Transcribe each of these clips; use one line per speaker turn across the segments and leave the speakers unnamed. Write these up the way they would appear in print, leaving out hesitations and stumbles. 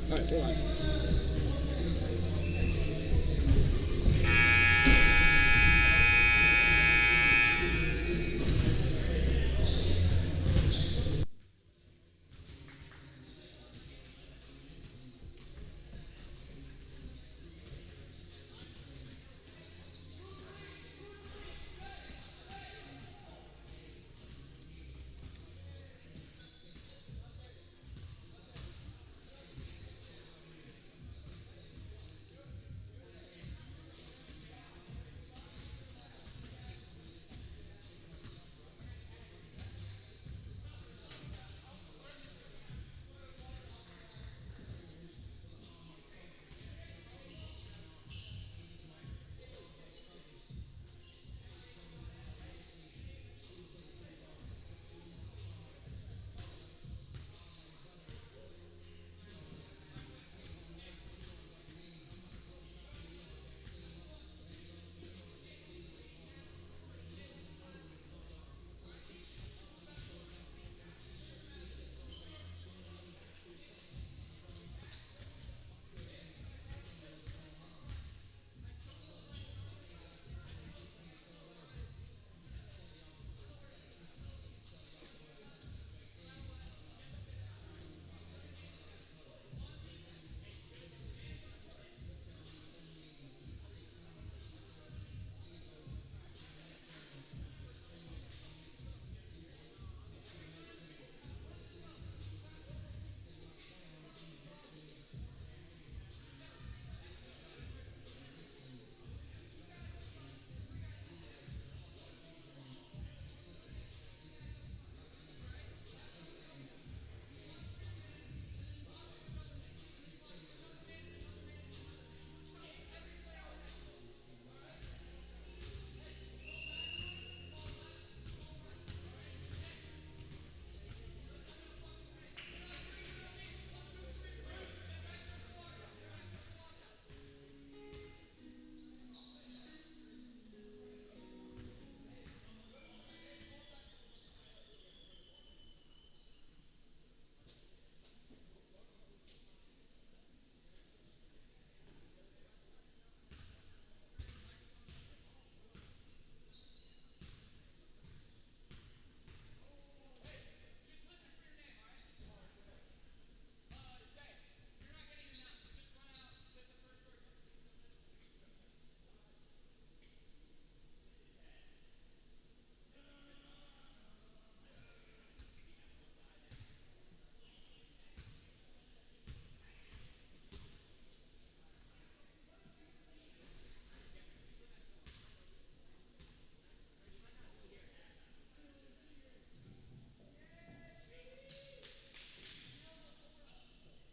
All right, go on.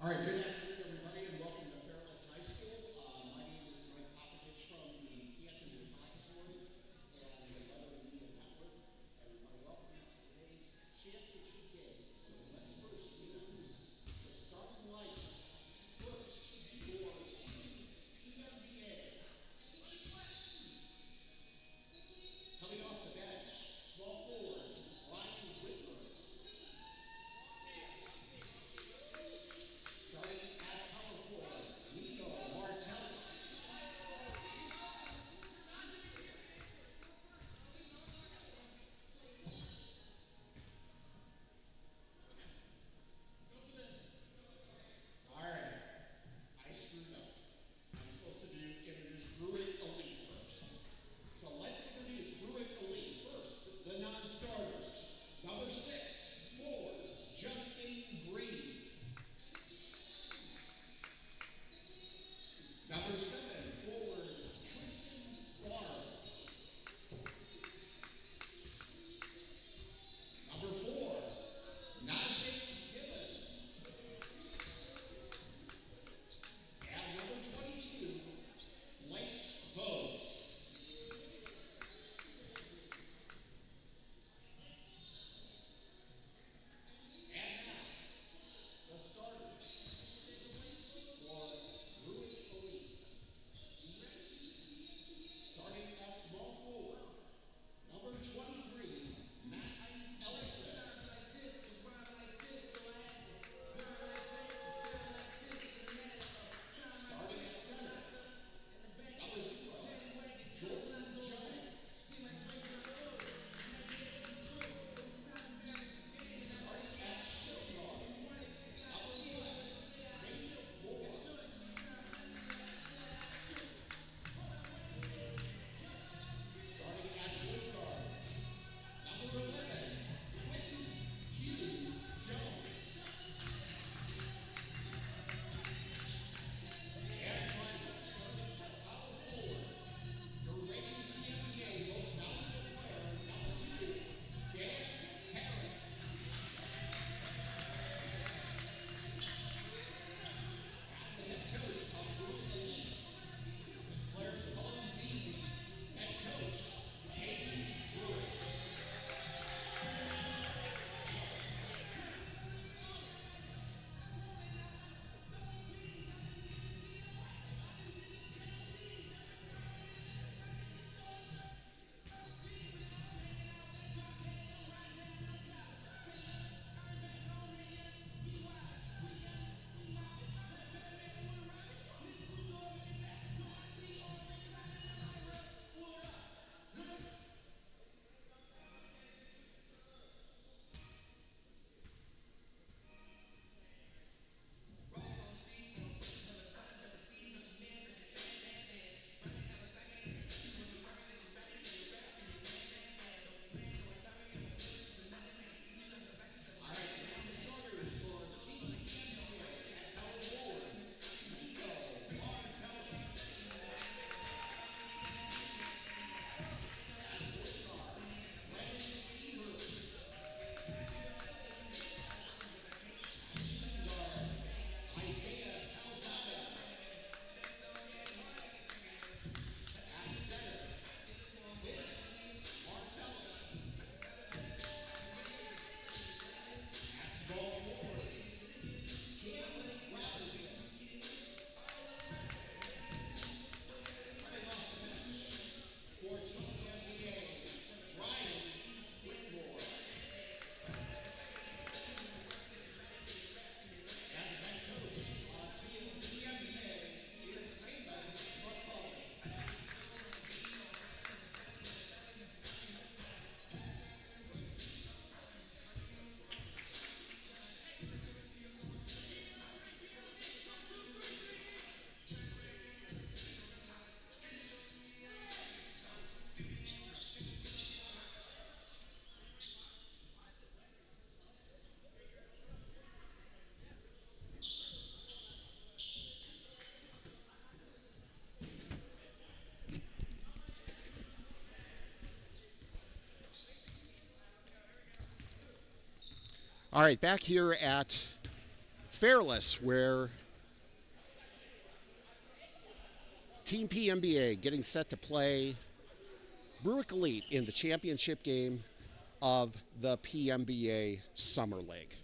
All right, good afternoon, everybody, and welcome to Fairless High School. My name is Mike Popovich from the Canton Repository and the Other Media Network. Everybody, welcome to today's championship game. So let's first introduce the starting lineups. First, your team PMBA. Coming off the bench, small forward, Ryan Whitmer. Starting All right, back here at Fairless, where Team PMBA getting set to play Brueck Elite in the championship game of the PMBA Summer League.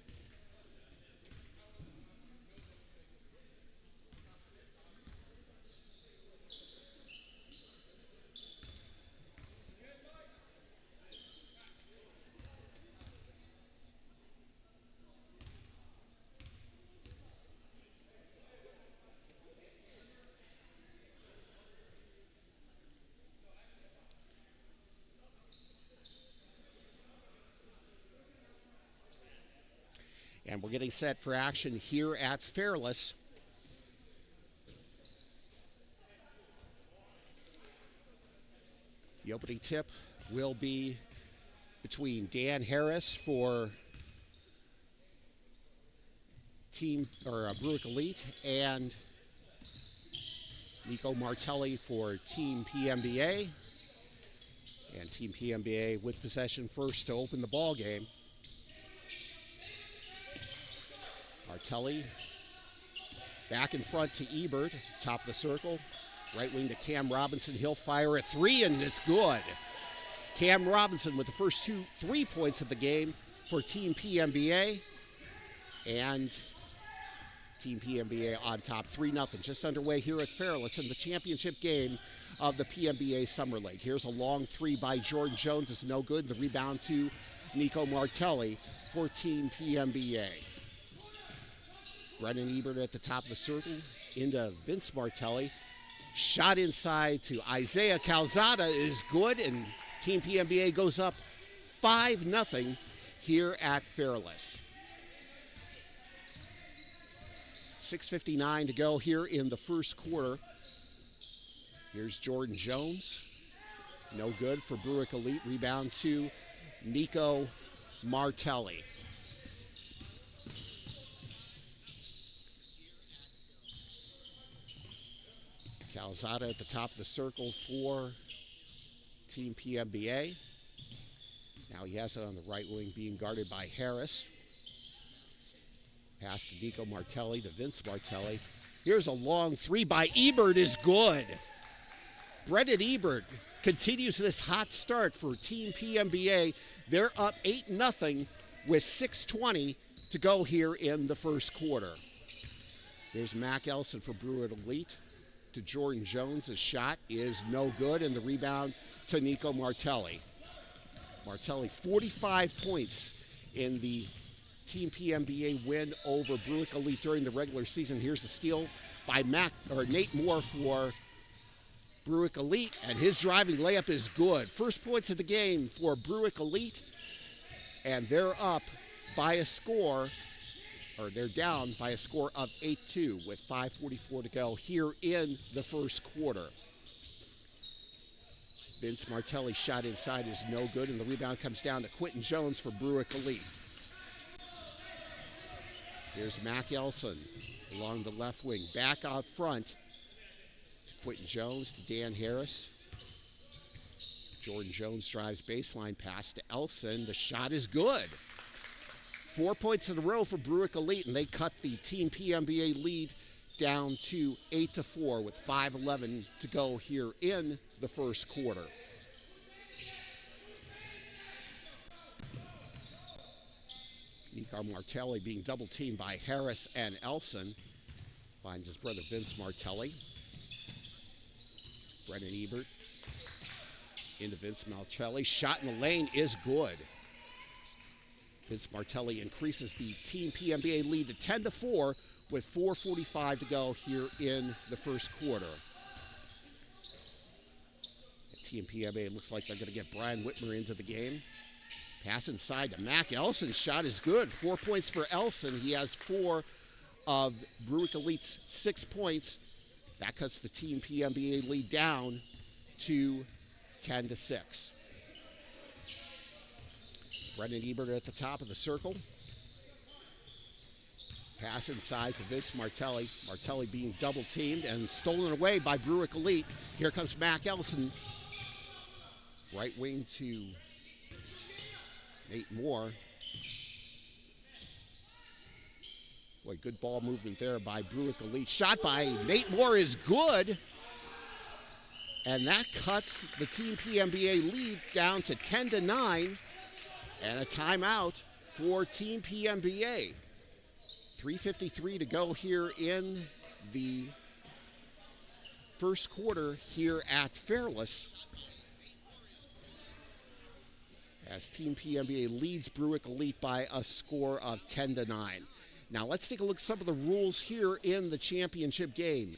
And we're getting set for action here at Fairless. The opening tip will be between Dan Harris for Brueck Elite and Nico Martelli for Team PMBA. And Team PMBA with possession first to open the ball game. Martelli back in front to Ebert, top of the circle. Right wing to Cam Robinson. He'll fire a three, and it's good. Cam Robinson with the first 3 points of the game for Team PMBA. And Team PMBA on top 3-0. Just underway here at Fairless in the championship game of the PMBA Summer League. Here's a long three by Jordan Jones. It's no good. The rebound to Nico Martelli for Team PMBA. Brennan Ebert at the top of the circle into Vince Martelli. Shot inside to Isaiah Calzada is good, and Team PMBA goes up 5-0 here at Fairless. 6:59 to go here in the first quarter. Here's Jordan Jones. No good for Brueck Elite. Rebound to Nico Martelli. Calzada at the top of the circle for Team PMBA. Now he has it on the right wing being guarded by Harris. Pass to Nico Martelli to Vince Martelli. Here's a long three by Ebert is good. Brennan Ebert continues this hot start for Team PMBA. They're up 8-0 with 6:20 to go here in the first quarter. There's Mac Elson for Brueck Elite to Jordan Jones. His shot is no good, and the rebound to Nico Martelli. Martelli 45 points in the Team PMBA win over Brueck Elite during the regular season. Here's the steal by Nate Moore for Brueck Elite, and his driving layup is good. First points of the game for Brueck Elite, and they're up by a score, or they're down by a score of 8-2 with 5:44 to go here in the first quarter. Vince Martelli's shot inside is no good, and the rebound comes down to Quentin Jones for Brueck Elite. Here's Mac Elson along the left wing, back out front to Quentin Jones, to Dan Harris. Jordan Jones drives baseline pass to Elson. The shot is good. 4 points in a row for Brueck Elite, and they cut the Team PMBA lead down to 8-4 with 5:11 to go here in the first quarter. Nico Martelli being double teamed by Harris and Elson. Finds his brother Vince Martelli. Brennan Ebert into Vince Martelli. Shot in the lane is good. Vince Martelli increases the Team PMBA lead to 10-4 with 4:45 to go here in the first quarter. Team PMBA looks like they're going to get Brian Whitmer into the game. Pass inside to Mac Elson. Shot is good. 4 points for Elson. He has 4 of Brueck Elite's 6 points. That cuts the Team PMBA lead down to 10-6. Brennan Ebert at the top of the circle. Pass inside to Vince Martelli. Martelli being double teamed and stolen away by Brueck Elite. Here comes Mac Elson. Right wing to Nate Moore. Boy, good ball movement there by Brueck Elite. Shot by Nate Moore is good. And that cuts the Team PMBA lead down to 10-9. And a timeout for Team PMBA. 3:53 to go here in the first quarter here at Fairless, as Team PMBA leads Brueck Elite by a score of 10-9. Now let's take a look at some of the rules here in the championship game.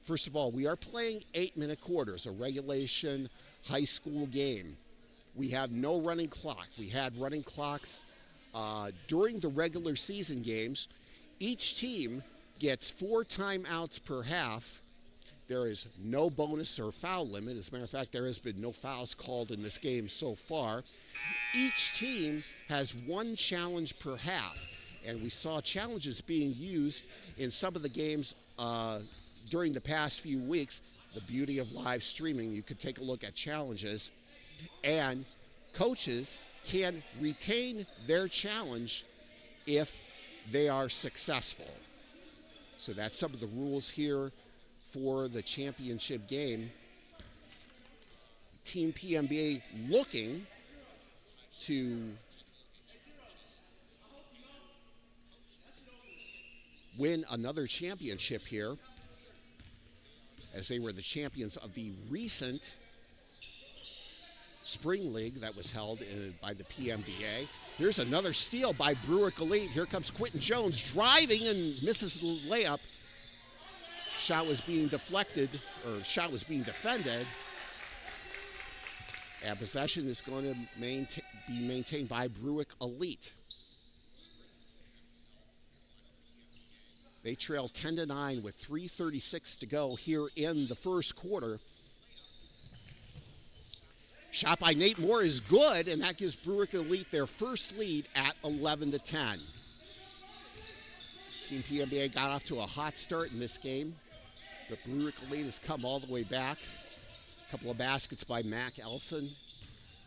First of all, we are playing 8-minute quarters, a regulation high school game. We have no running clock. We had running clocks during the regular season games. Each team gets 4 timeouts per half. There is no bonus or foul limit. As a matter of fact, there has been no fouls called in this game so far. Each team has 1 challenge per half. And we saw challenges being used in some of the games during the past few weeks. The beauty of live streaming, you could take a look at challenges. And coaches can retain their challenge if they are successful. So that's some of the rules here for the championship game. Team PMBA looking to win another championship here, as they were the champions of the recent Spring League that was held by the PMBA. Here's another steal by Brueck Elite. Here comes Quentin Jones driving and misses the layup. Shot was being deflected, or shot was being defended. And possession is going to be maintained by Brueck Elite. They trail 10-9 with 3:36 to go here in the first quarter. Shot by Nate Moore is good, and that gives Brueck Elite their first lead at 11-10. Team PMBA got off to a hot start in this game, but Brueck Elite has come all the way back. A couple of baskets by Mac Elson.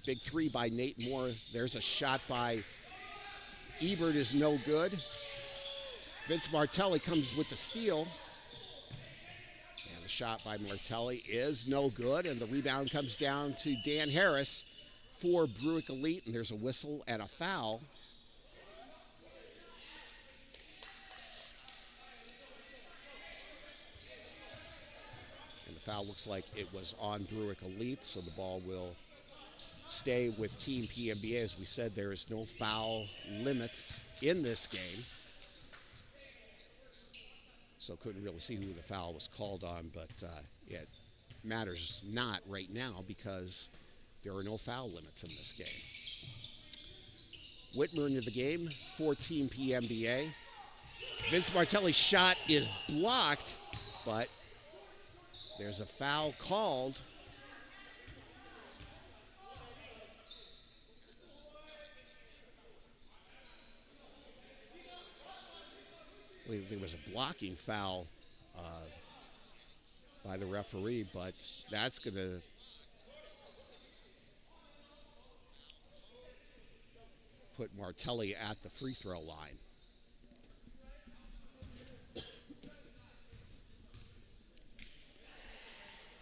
Big 3 by Nate Moore. There's a shot by Ebert is no good. Vince Martelli comes with the steal. And the shot by Martelli is no good, and the rebound comes down to Dan Harris for Brueck Elite, and there's a whistle and a foul. And the foul looks like it was on Brueck Elite, so the ball will stay with Team PMBA. As we said, there is no foul limits in this game. So couldn't really see who the foul was called on, but it matters not right now because there are no foul limits in this game. Whitmer into the game for Team PMBA. Vince Martelli's shot is blocked, but there's a foul called. I believe there was a blocking foul by the referee, but that's going to put Martelli at the free throw line.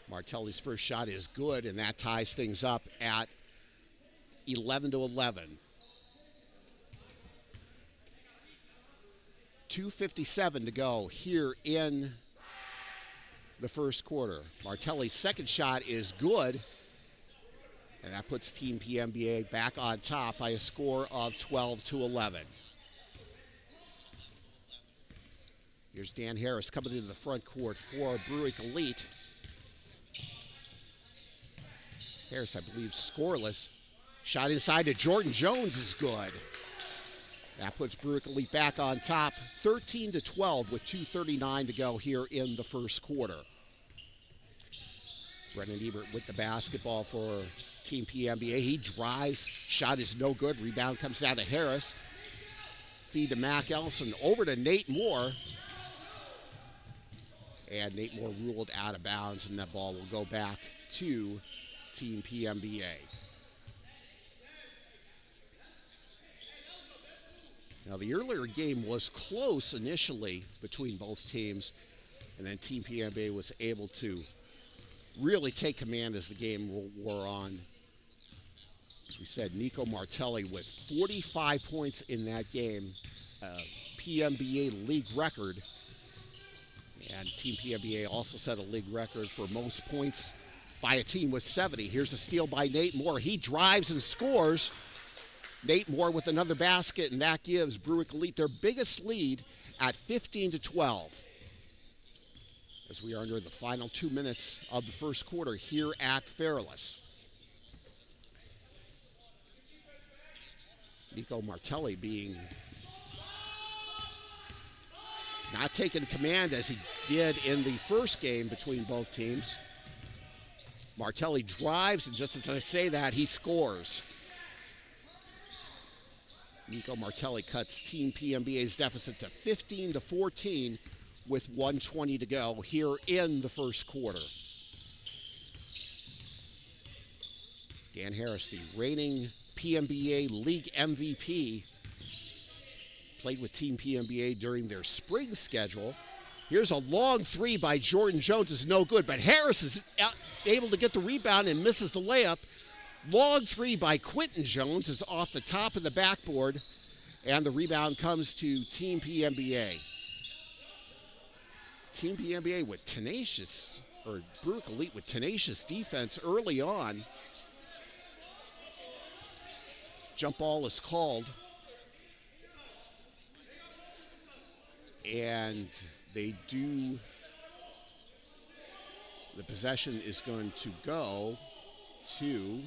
Martelli's first shot is good, and that ties things up at 11-11. 2:57 to go here in the first quarter. Martelli's second shot is good, and that puts Team PMBA back on top by a score of 12-11. Here's Dan Harris coming into the front court for Brueck Elite. Harris, I believe, scoreless. Shot inside to Jordan Jones is good. That puts Brueck Elite back on top, 13-12 with 2:39 to go here in the first quarter. Brennan Ebert with the basketball for Team PMBA. He drives, shot is no good. Rebound comes down to Harris. Feed to Mac Elson, over to Nate Moore. And Nate Moore ruled out of bounds, and that ball will go back to Team PMBA. Now, the earlier game was close initially between both teams, and then Team PMBA was able to really take command as the game wore on. As we said, Nico Martelli with 45 points in that game, PMBA league record. And Team PMBA also set a league record for most points by a team with 70. Here's a steal by Nate Moore. He drives and scores. Nate Moore with another basket, and that gives Brueck Elite their biggest lead at 15-12. As we are under the final 2 minutes of the first quarter here at Fairless. Nico Martelli being not taking command as he did in the first game between both teams. Martelli drives, and just as I say that, he scores. Nico Martelli cuts Team PMBA's deficit to 15-14 with 1:20 to go here in the first quarter. Dan Harris, the reigning PMBA League MVP, played with Team PMBA during their spring schedule. Here's a long three by Jordan Jones. It's no good, but Harris is able to get the rebound and misses the layup. Long three by Quentin Jones is off the top of the backboard, and the rebound comes to Team PMBA. Team PMBA with tenacious, or Brueck Elite with tenacious defense early on. Jump ball is called. And they do, the possession is going to go to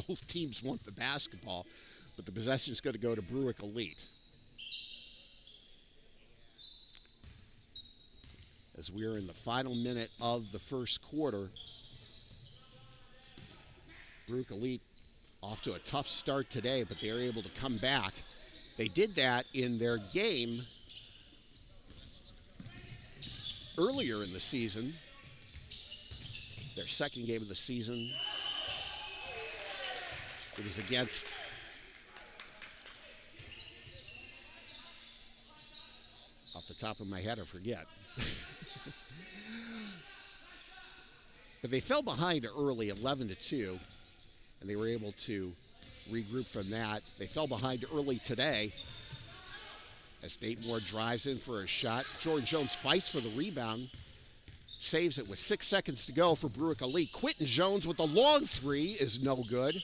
both teams want the basketball, but the possession is going to go to Brueck Elite. As we are in the final minute of the first quarter, Brueck Elite off to a tough start today, but they are able to come back. They did that in their game earlier in the season, their second game of the season. It was against off the top of my head, I forget. But they fell behind early, 11-2. And they were able to regroup from that. They fell behind early today as Nate Moore drives in for a shot. Jordan Jones fights for the rebound, saves it with 6 seconds to go for Brueck Elite. Quentin Jones with the long three is no good.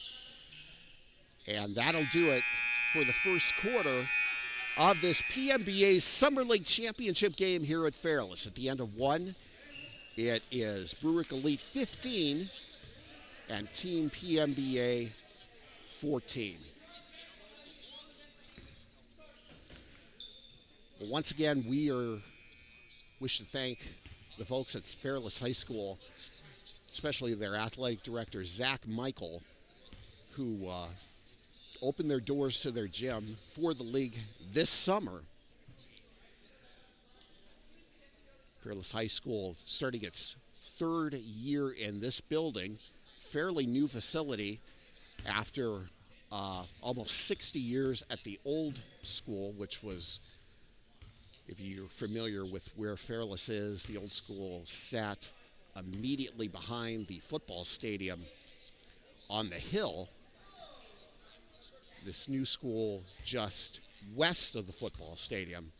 And that'll do it for the first quarter of this PMBA Summer League Championship game here at Fairless. At the end of one, it is Brueck Elite 15 and Team PMBA 14. Well, once again, wish to thank the folks at Fairless High School, especially their athletic director, Zach Michael, who opened their doors to their gym for the league this summer. Fairless High School starting its third year in this building, fairly new facility after almost 60 years at the old school, which was, if you're familiar with where Fairless is, the old school sat immediately behind the football stadium on the hill. This new school just west of the football stadium.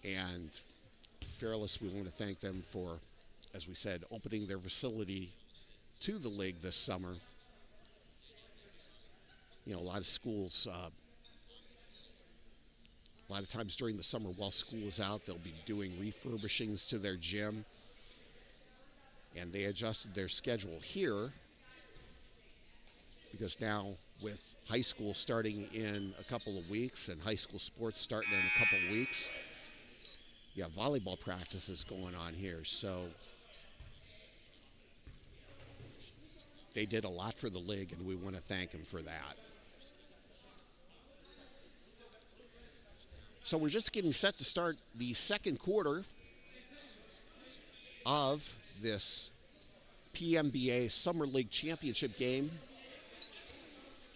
And Fairless, we want to thank them for, as we said, opening their facility to the league this summer. You know, a lot of schools, a lot of times during the summer while school is out, they'll be doing refurbishings to their gym. And they adjusted their schedule here because now with high school starting in a couple of weeks and high school sports starting in a couple of weeks, you have volleyball practices going on here. So they did a lot for the league, and we want to thank them for that. So we're just getting set to start the second quarter of this PMBA Summer League Championship game.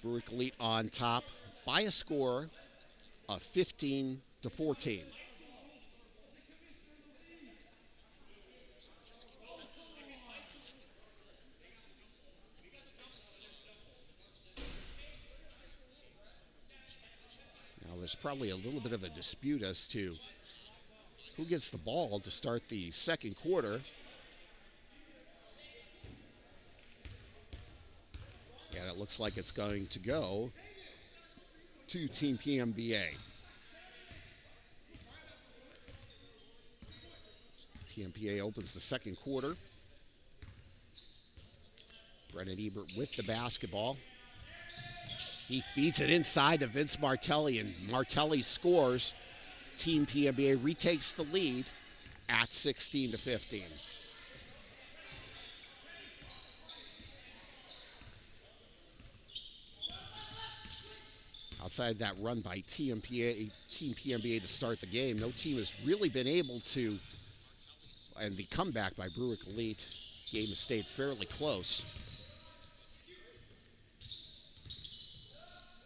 Brueck Elite on top by a score of 15-14. Now there's probably a little bit of a dispute as to who gets the ball to start the second quarter. And it looks like it's going to go to Team PMBA. PMBA opens the second quarter. Brennan Ebert with the basketball. He feeds it inside to Vince Martelli, and Martelli scores. Team PMBA retakes the lead at 16-15. Outside that run by Team PMBA to start the game, no team has really been able to, and the comeback by Brueck Elite, game has stayed fairly close.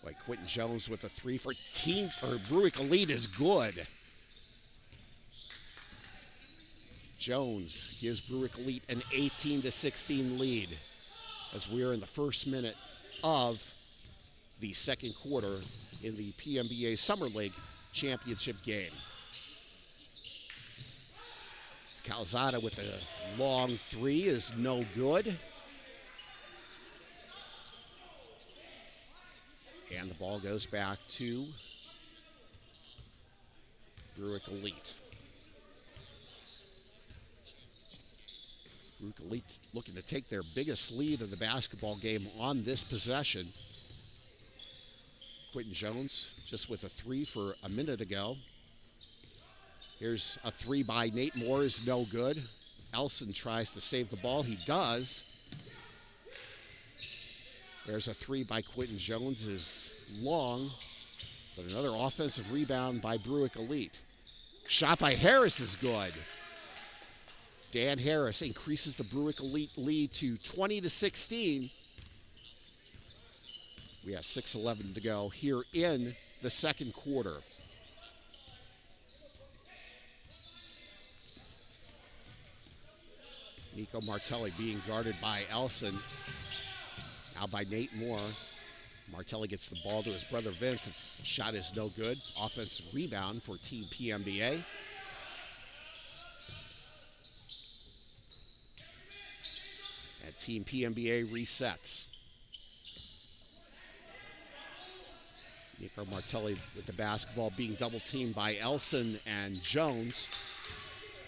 Like Quentin Jones with a three for Brueck Elite is good. Jones gives Brueck Elite an 18-16 lead as we are in the first minute of the second quarter in the PMBA Summer League Championship game. Calzada with a long three is no good. And the ball goes back to Brueck Elite. Brueck Elite looking to take their biggest lead of the basketball game on this possession. Quentin Jones just with a three for a minute ago. Here's a three by Nate Moore is no good. Elson tries to save the ball. He does. There's a three by Quentin Jones is long, but another offensive rebound by Brueck Elite. Shot by Harris is good. Dan Harris increases the Brueck Elite lead to 20-16. We have 6:11 to go here in the second quarter. Nico Martelli being guarded by Elson. Now by Nate Moore. Martelli gets the ball to his brother Vince. Its shot is no good. Offensive rebound for Team PMBA. And Team PMBA resets. Nico Martelli with the basketball being double teamed by Elson and Jones.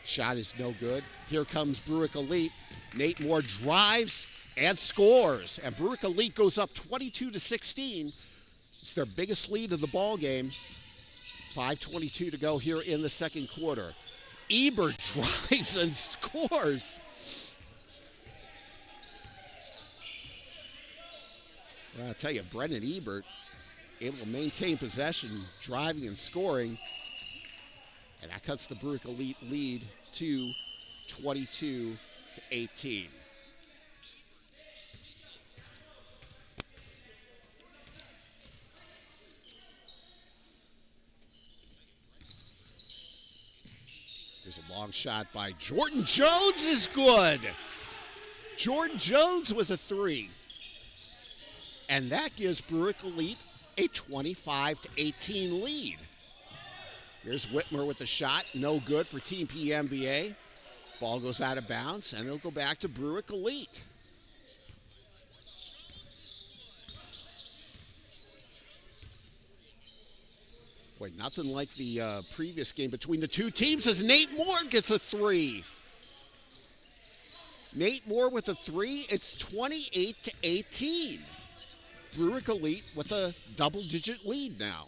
Shot is no good. Here comes Brueck Elite. Nate Moore drives and scores. And Brueck Elite goes up 22-16. It's their biggest lead of the ball game. 5:22 to go here in the second quarter. Ebert drives and scores. Well, I'll tell you, Brennan Ebert able to maintain possession, driving and scoring. And that cuts the Brueck Elite lead to 22-18. There's a long shot by Jordan Jones is good. Jordan Jones with a three. And that gives Brueck Elite a 25-18 lead. Here's Whitmer with the shot, no good for Team PMBA. Ball goes out of bounds, and it'll go back to Brueck Elite. Boy, nothing like the previous game between the two teams as Nate Moore gets a three. Nate Moore with a three, it's 28-18. Brueck Elite with a double-digit lead now.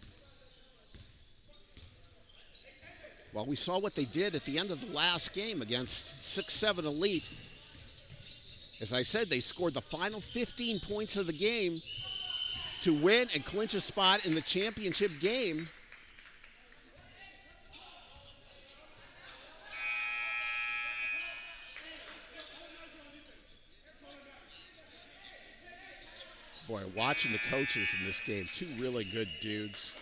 Well, we saw what they did at the end of the last game against 6-7 Elite. As I said, they scored the final 15 points of the game to win and clinch a spot in the championship game. Boy, watching the coaches in this game, two really good dudes.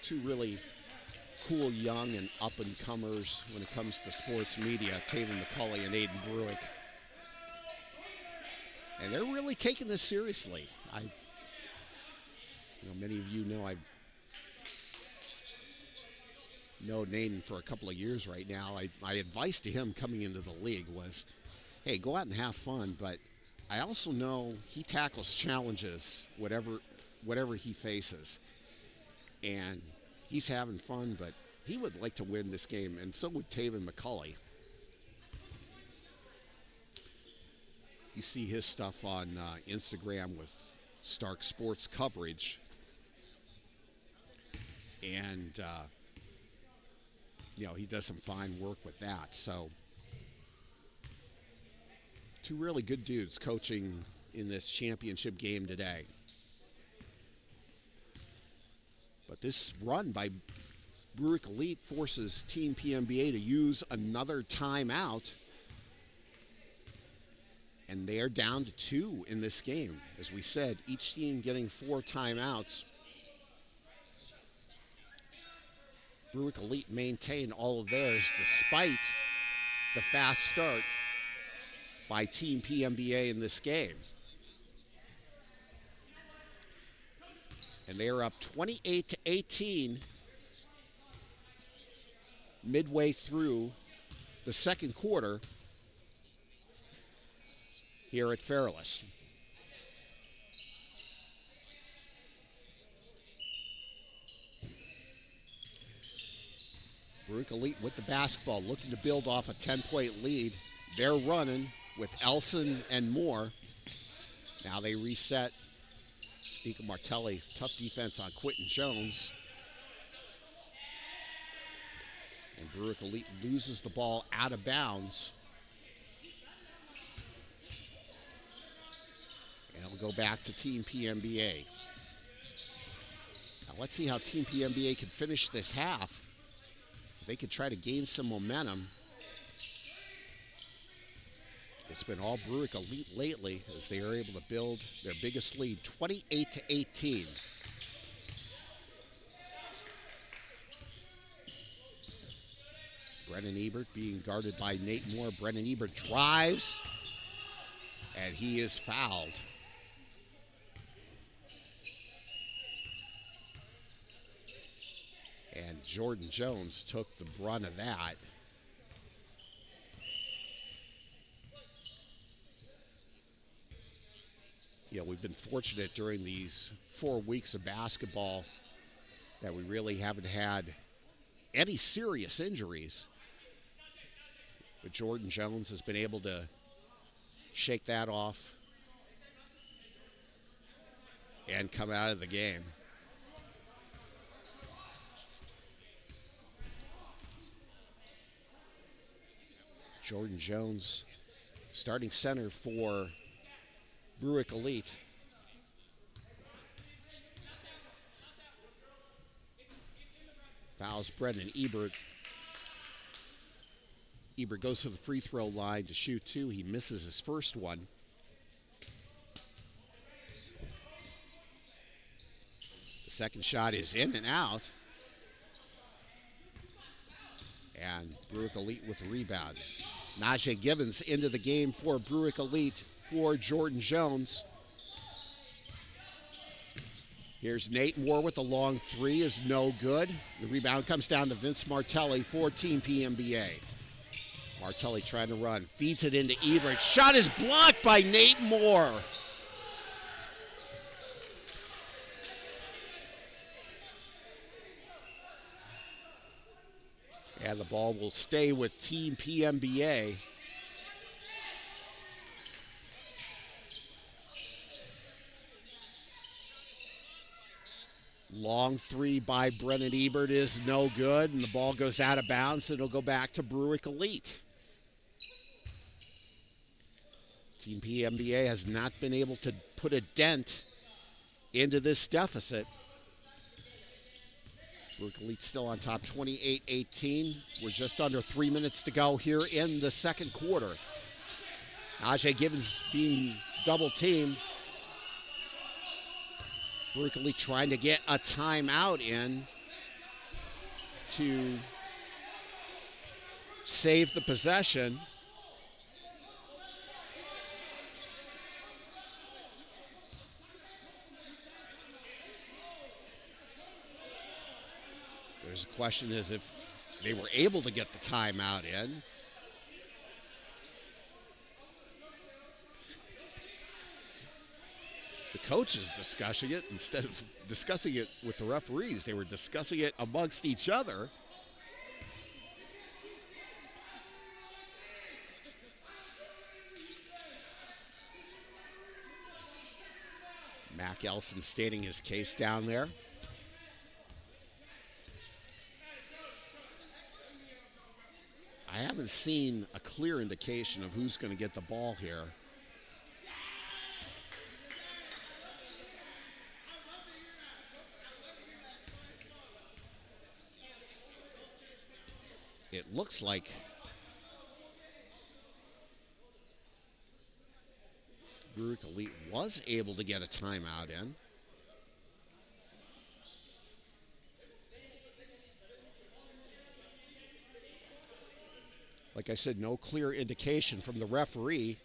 Two really cool young and up-and-comers when it comes to sports media, Taven McCulley and Aiden Brueck. And they're really taking this seriously. Many of you know I've known Aiden for a couple of years right now. My advice to him coming into the league was, hey, go out and have fun, but I also know he tackles challenges, whatever he faces. And he's having fun, but he would like to win this game, and so would Taven McCulley. You see his stuff on Instagram with Stark Sports Coverage. And, he does some fine work with that. So, two really good dudes coaching in this championship game today. But this run by Brueck Elite forces Team PMBA to use another timeout. And they're down to 2 in this game. As we said, each team getting 4 timeouts. Brueck Elite maintain all of theirs despite the fast start by Team PMBA in this game. And they are up 28-18 midway through the second quarter here at Fairless. Brueck Elite with the basketball, looking to build off a 10-point lead. They're running with Elson and Moore. Now they reset. Stika Martelli, tough defense on Quentin Jones. And Brueck Elite loses the ball out of bounds. And it'll go back to Team PMBA. Now let's see how Team PMBA can finish this half. They could try to gain some momentum. It's been all Brueck Elite lately as they are able to build their biggest lead, 28-18. Brennan Ebert being guarded by Nate Moore. Brennan Ebert drives, and he is fouled. And Jordan Jones took the brunt of that. We've been fortunate during these 4 weeks of basketball that we really haven't had any serious injuries. But Jordan Jones has been able to shake that off and come out of the game. Jordan Jones, starting center for Brueck Elite. Fouls Brennan Ebert. Ebert goes to the free throw line to shoot 2. He misses his first one. The second shot is in and out. And Brueck Elite with a rebound. Najee Givens into the game for Brueck Elite for Jordan Jones. Here's Nate Moore with a long 3, is no good. The rebound comes down to Vince Martelli for Team PMBA. Martelli trying to run, feeds it into Ebert. Shot is blocked by Nate Moore. And the ball will stay with Team PMBA. Long 3 by Brennan Ebert is no good, and the ball goes out of bounds. It'll go back to Brueck Elite. Team PMBA has not been able to put a dent into this deficit. Brueck Elite still on top, 28-18. We're just under 3 minutes to go here in the second quarter. Najee Givens being double teamed. Brueck Elite trying to get a timeout in to save the possession. There's a question is if they were able to get the timeout in. The coaches discussing it instead of discussing it with the referees. They were discussing it amongst each other. Mac Elson stating his case down there. I haven't seen a clear indication of who's going to get the ball here. It looks like Brueck Elite was able to get a timeout in. Like I said, no clear indication from the referee.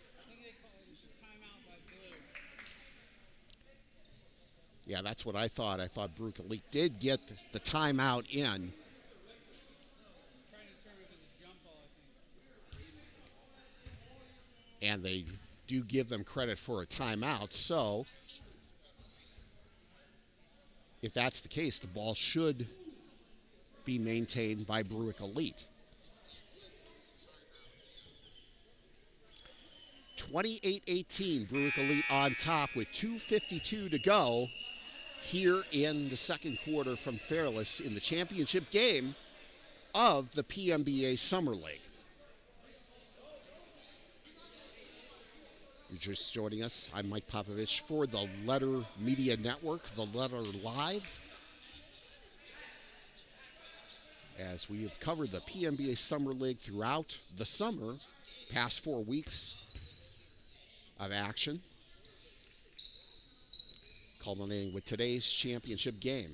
Yeah, that's what I thought. I thought Brueck Elite did get the timeout in. And they do give them credit for a timeout. So if that's the case, the ball should be maintained by Brueck Elite. 28-18, Brueck Elite on top with 2:52 to go here in the second quarter from Fairless in the championship game of the PMBA Summer League. You're just joining us. I'm Mike Popovich for the Letter Media Network, the Letter Live. As we have covered the PMBA Summer League throughout the summer, past 4 weeks of action, culminating with today's championship game.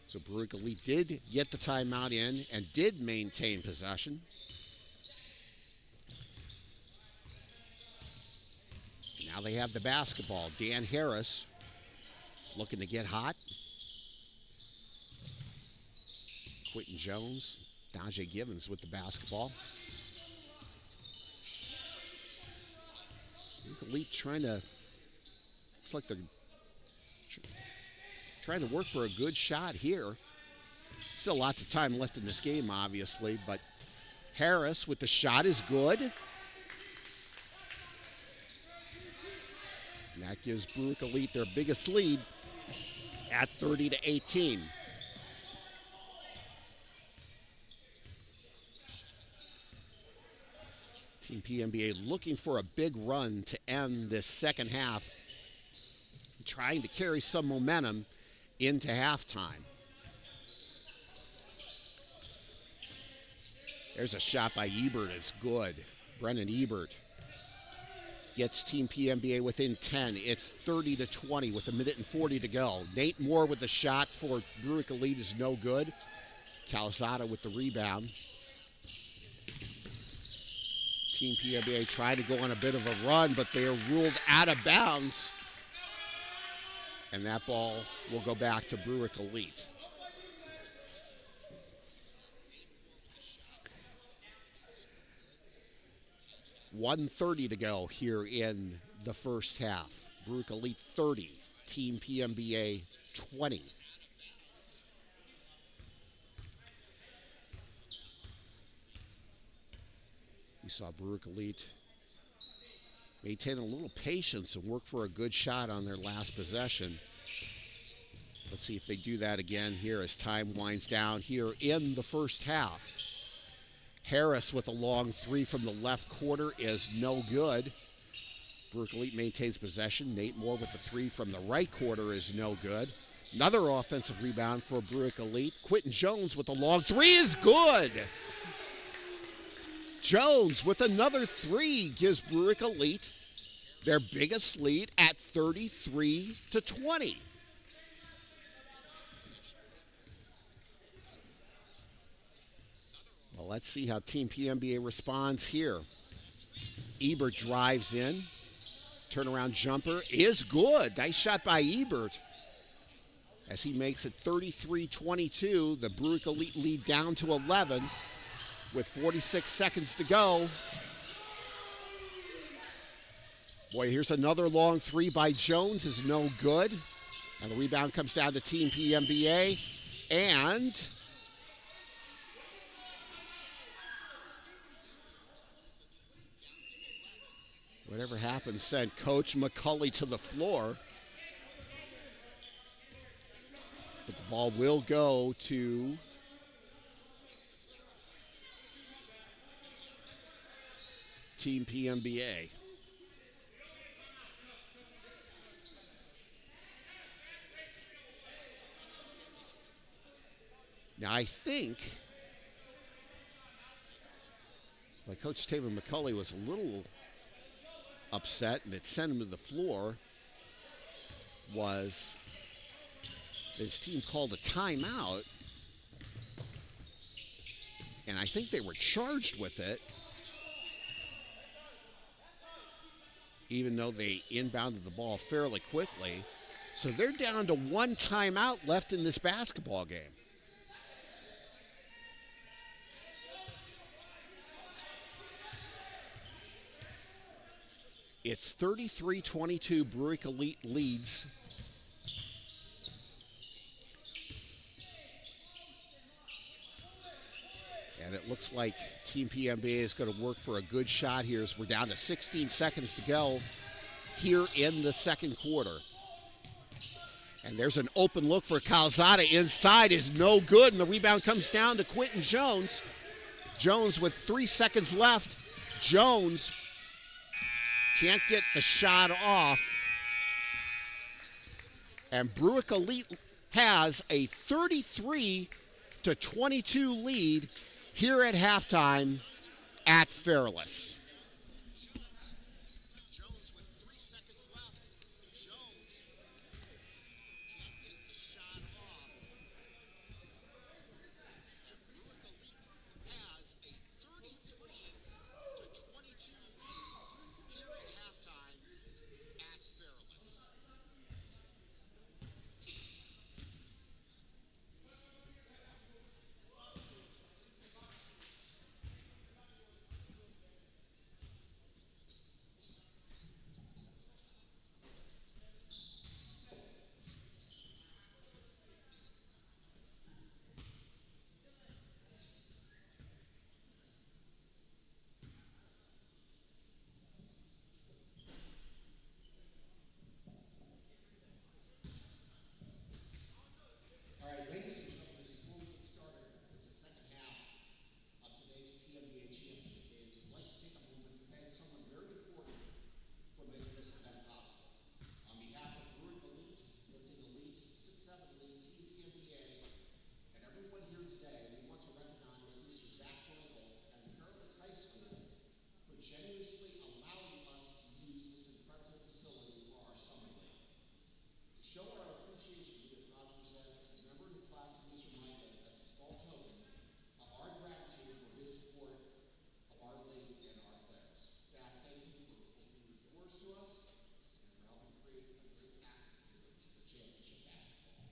So Brueck Elite did get the timeout in and did maintain possession. Now they have the basketball. Dan Harris looking to get hot. Quentin Jones, Najee Givens with the basketball. Brueck Elite trying to, looks like they're trying to work for a good shot here. Still lots of time left in this game, obviously, but Harris with the shot is good. And that gives Brueck Elite their biggest lead at 30-18. Team PMBA looking for a big run to end this second half, trying to carry some momentum into halftime. There's a shot by Ebert, it's good. Brennan Ebert gets Team PMBA within 10. It's 30-20 with 1:40 to go. Nate Moore with the shot for Brueck Elite is no good. Calzada with the rebound. Team PMBA trying to go on a bit of a run, but they are ruled out of bounds. And that ball will go back to Brueck Elite. $1:30 to go here in the first half. Brueck Elite 30, Team PMBA 20. We saw Brueck Elite maintain a little patience and work for a good shot on their last possession. Let's see if they do that again here as time winds down here in the first half. Harris with a long three from the left quarter is no good. Brueck Elite maintains possession. Nate Moore with the three from the right quarter is no good. Another offensive rebound for Brueck Elite. Quentin Jones with a long three is good. Jones with another three gives Brueck Elite their biggest lead at 33-20. Well, let's see how Team PMBA responds here. Ebert drives in. Turnaround jumper is good. Nice shot by Ebert. As he makes it 33-22, the Brueck Elite lead down to 11 with 46 seconds to go. Boy, here's another long three by Jones, is no good. And the rebound comes down to Team PMBA. And whatever happened sent Coach McCulley to the floor. But the ball will go to Team PMBA. Now I think Coach Taylor McCulley was a little upset and that sent him to the floor was his team called a timeout, and I think they were charged with it, even though they inbounded the ball fairly quickly. So they're down to one timeout left in this basketball game. It's 33-22, Brueck Elite leads. And it looks like Team PMBA is going to work for a good shot here as we're down to 16 seconds to go here in the second quarter. And there's an open look for Calzada. Inside is no good, and the rebound comes down to Quentin Jones. Jones with 3 seconds left. Jones can't get the shot off. And Brueck Elite has a 33-22 lead here at halftime at Fairless. Jones with 3 seconds left. Jones can't get the shot off. And Brueck Elite has a 33-22 lead here at halftime at Fairless. All right, ladies and gentlemen, before we get started with the second half of today's PMBA Championship game, we'd like to take a moment to thank someone very important for making this event possible. On behalf of Brueck Elite, Lifting Elite, 6-7 Elite, Team PMBA, and everyone here today, we want to recognize Mr. Zach Frankel and Fairless High School for generously allowing us to use this incredible facility for our summer league. To show our appreciation, we are proud to present a memorandum plaque to Mr. Mike as a small token of our gratitude for his support of our league and our players. Zach, thank you for opening the doors to us and for helping create a great atmosphere for championship basketball.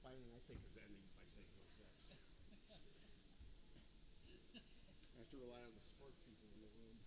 Finally, I think it's ending by saying no sense. I have to rely on the sport people in the room.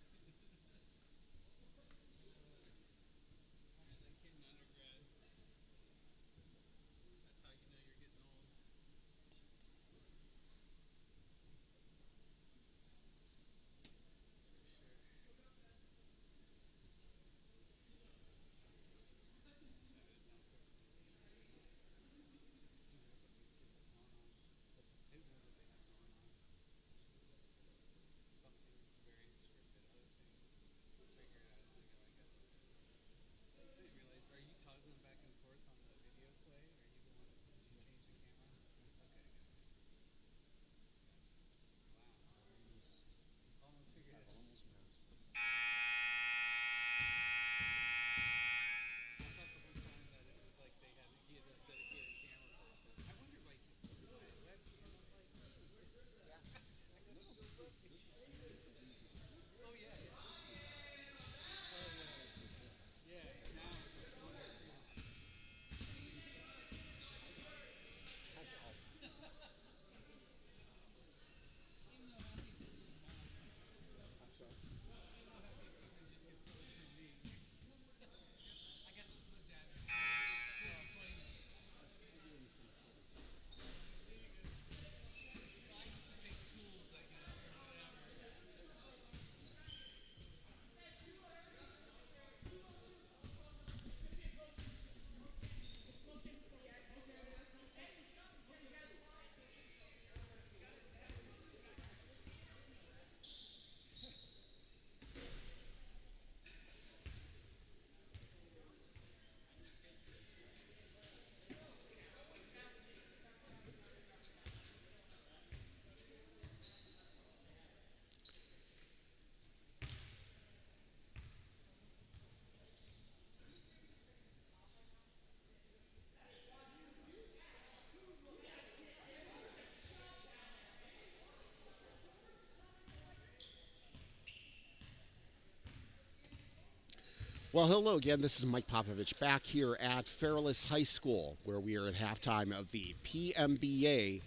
Well, hello again. This is Mike Popovich back here at Fairless High School, where we are at halftime of the PMBA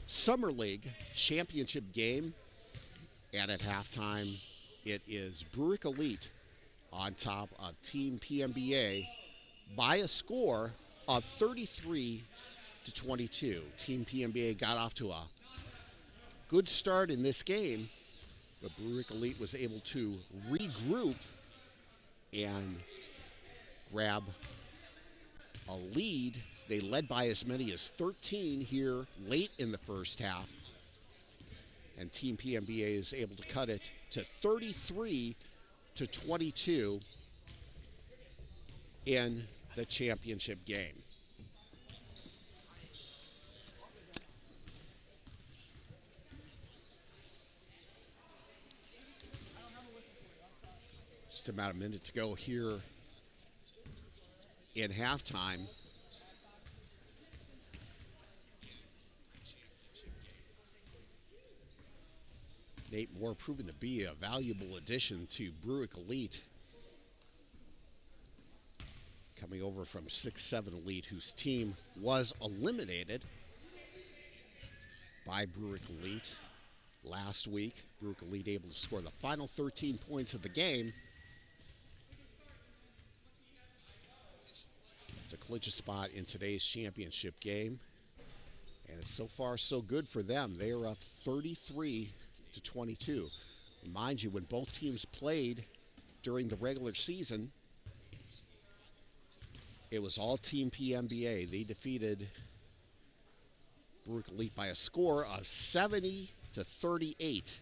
Summer League Championship game. And at halftime, it is Brueck Elite on top of Team PMBA by a score of 33-22. Team PMBA got off to a good start in this game, but Brueck Elite was able to regroup and grab a lead. They led by as many as 13 here late in the first half. And Team PMBA is able to cut it to 33-22 in the championship game. Just about a minute to go here in halftime. Nate Moore proven to be a valuable addition to Brueck Elite. Coming over from 6-7 Elite, whose team was eliminated by Brueck Elite last week. Brueck Elite able to score the final 13 points of the game to clinch a spot in today's championship game. And so far, so good for them. They are up 33-22. Remind you, when both teams played during the regular season, it was all Team PMBA. They defeated Brueck Elite by a score of 70-38.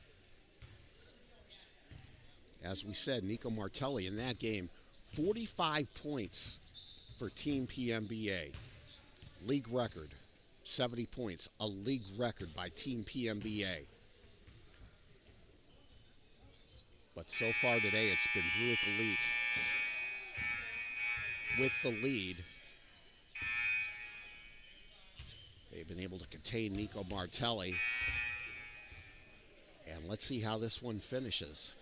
As we said, Nico Martelli in that game, 45 points for Team PMBA. League record, 70 points, a league record by Team PMBA. But so far today, it's been Brueck Elite with the lead. They've been able to contain Nico Martelli. And let's see how this one finishes.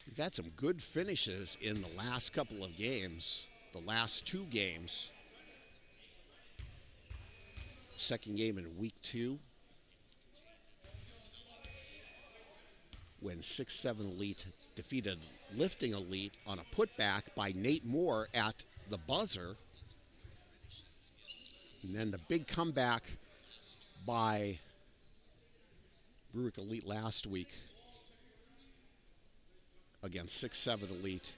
We've had some good finishes in the last couple of games, the last two games. Second game in week 2, when 6-7 Elite defeated Lifting Elite on a putback by Nate Moore at the buzzer. And then the big comeback by Brueck Elite last week against 6-7 Elite,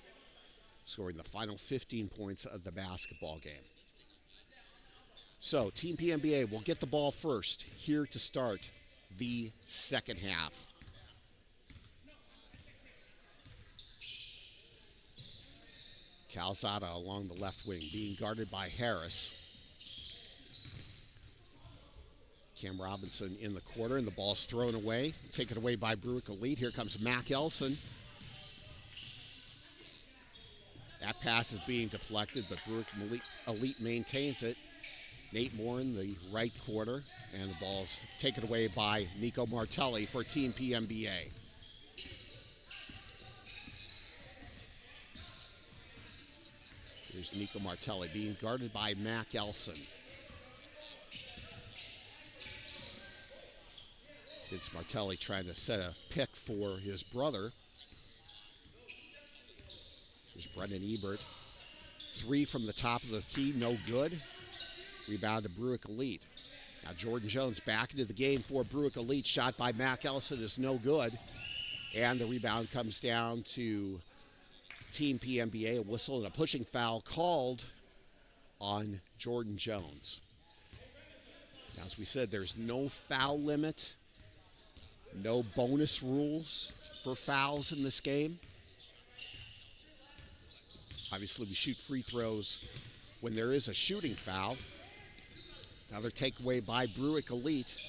scoring the final 15 points of the basketball game. So Team PMBA will get the ball first here to start the second half. Calzada along the left wing, being guarded by Harris. Cam Robinson in the corner, and the ball's thrown away. Taken away by Brueck Elite. Here comes Mac Elson. That pass is being deflected, but Brueck Elite maintains it. Nate Moore in the right corner, and the ball's taken away by Nico Martelli for Team PMBA. Here's Nico Martelli being guarded by Mac Elson. It's Martelli trying to set a pick for his brother. There's Brendan Ebert. 3 from the top of the key, no good. Rebound to Brueck Elite. Now Jordan Jones back into the game for Brueck Elite. Shot by Mac Elson is no good. And the rebound comes down to Team PMBA. A whistle and a pushing foul called on Jordan Jones. As we said, there's no foul limit, no bonus rules for fouls in this game. Obviously, we shoot free throws when there is a shooting foul. Another takeaway by Brueck Elite.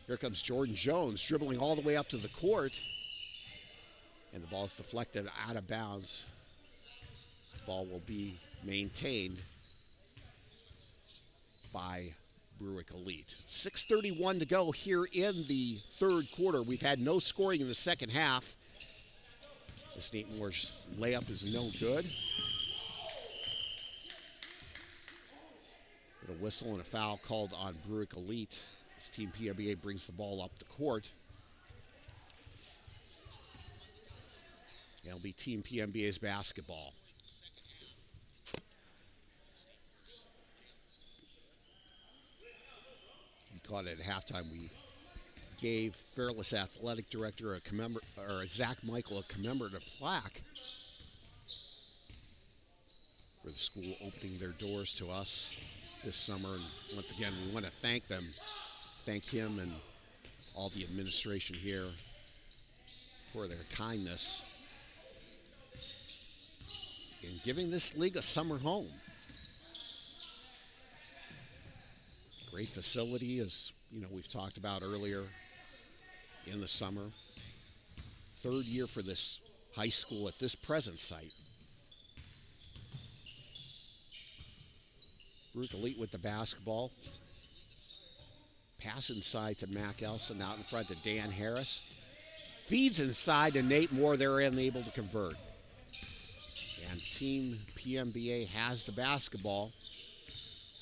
Here comes Jordan Jones dribbling all the way up to the court. And the ball's deflected out of bounds. The ball will be maintained by Brueck Elite. 6:31 to go here in the third quarter. We've had no scoring in the second half. This Nate Moore's layup is no good. But a whistle and a foul called on Brueck Elite as Team PMBA brings the ball up the court. It'll be Team PMBA's basketball. We caught it at halftime. We gave Fairless Athletic Director Zach Michael a commemorative plaque for the school opening their doors to us this summer. And once again, we want to thank them, thank him and all the administration here for their kindness in giving this league a summer home. Great facility, as you know, we've talked about earlier in the summer. Third year for this high school at this present site. Brueck Elite with the basketball. Pass inside to Mac Elson, out in front to Dan Harris. Feeds inside to Nate Moore. They're unable to convert. And Team PMBA has the basketball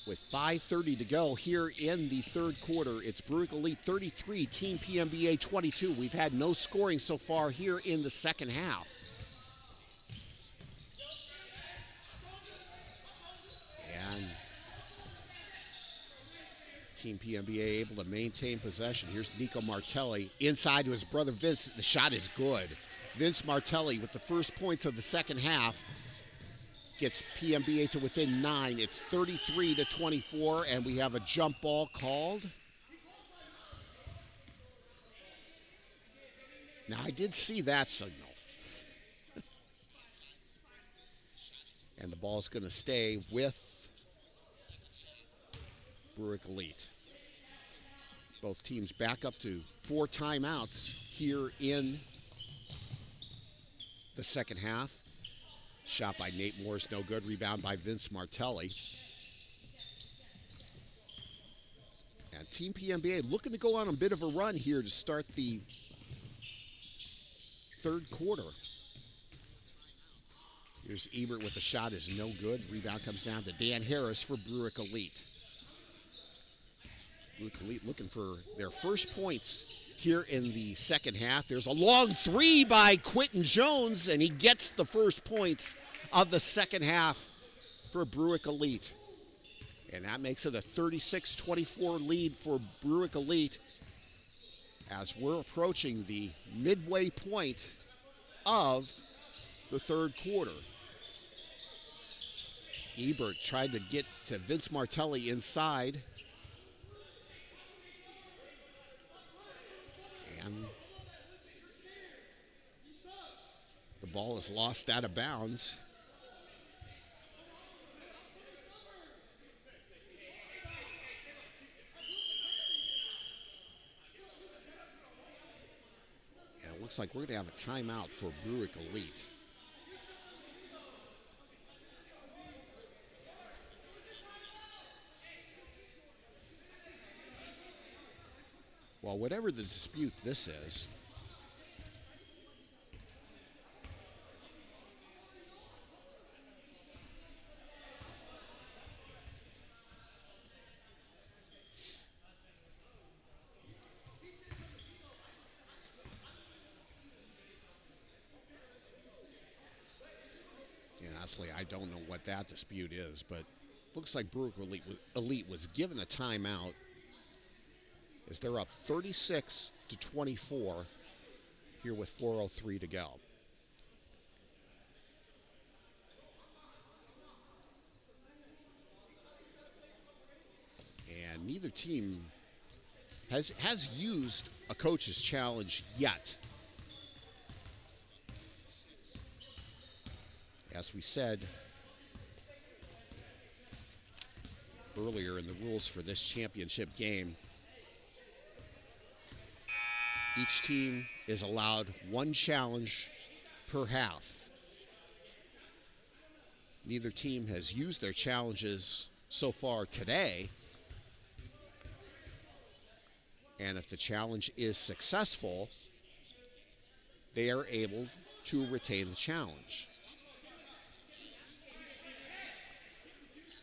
with 5:30 to go here in the third quarter. It's Brueck Elite 33, Team PMBA 22. We've had no scoring so far here in the second half. And Team PMBA able to maintain possession. Here's Nico Martelli inside to his brother Vince. The shot is good. Vince Martelli with the first points of the second half gets PMBA to within 9. It's 33-24, and we have a jump ball called. Now, I did see that signal. And the ball's going to stay with Brueck Elite. Both teams back up to 4 timeouts here in the second half. Shot by Nate Morris, no good. Rebound by Vince Martelli. And Team PMBA looking to go on a bit of a run here to start the third quarter. Here's Ebert with the shot, is no good. Rebound comes down to Dan Harris for Brueck Elite. Brueck Elite looking for their first points here in the second half. There's a long three by Quentin Jones, and he gets the first points of the second half for Brueck Elite. And that makes it a 36-24 lead for Brueck Elite as we're approaching the midway point of the third quarter. Ebert tried to get to Vince Martelli inside. And the ball is lost out of bounds. And it looks like we're going to have a timeout for Brueck Elite. Well, whatever the dispute this is, and honestly, I don't know what that dispute is, but looks like Brueck Elite was given a timeout as they're up 36-24 here with 4:03 to go. And neither team has used a coach's challenge yet. As we said earlier in the rules for this championship game, each team is allowed one challenge per half. Neither team has used their challenges so far today, And if the challenge is successful, they are able to retain the challenge.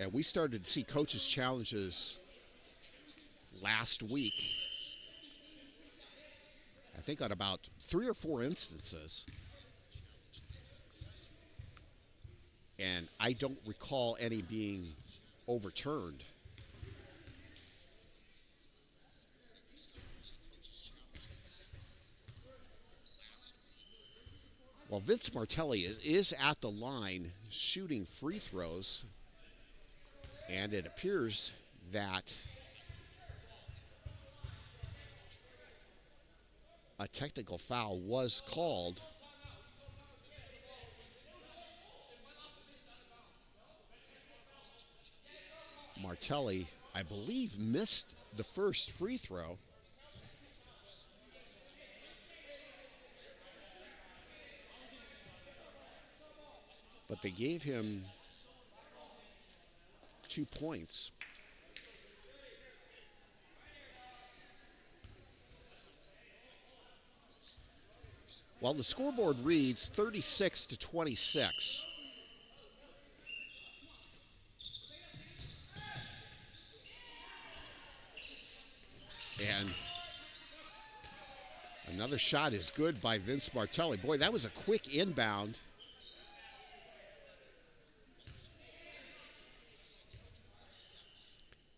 And we started to see coaches' challenges last week, I think on about 3 or 4 instances. And I don't recall any being overturned. Well, Vince Martelli is at the line shooting free throws, and it appears that a technical foul was called. Martelli, I believe, missed the first free throw. But they gave him 2 points. Well, the scoreboard reads 36-26. And another shot is good by Vince Martelli. Boy, that was a quick inbound.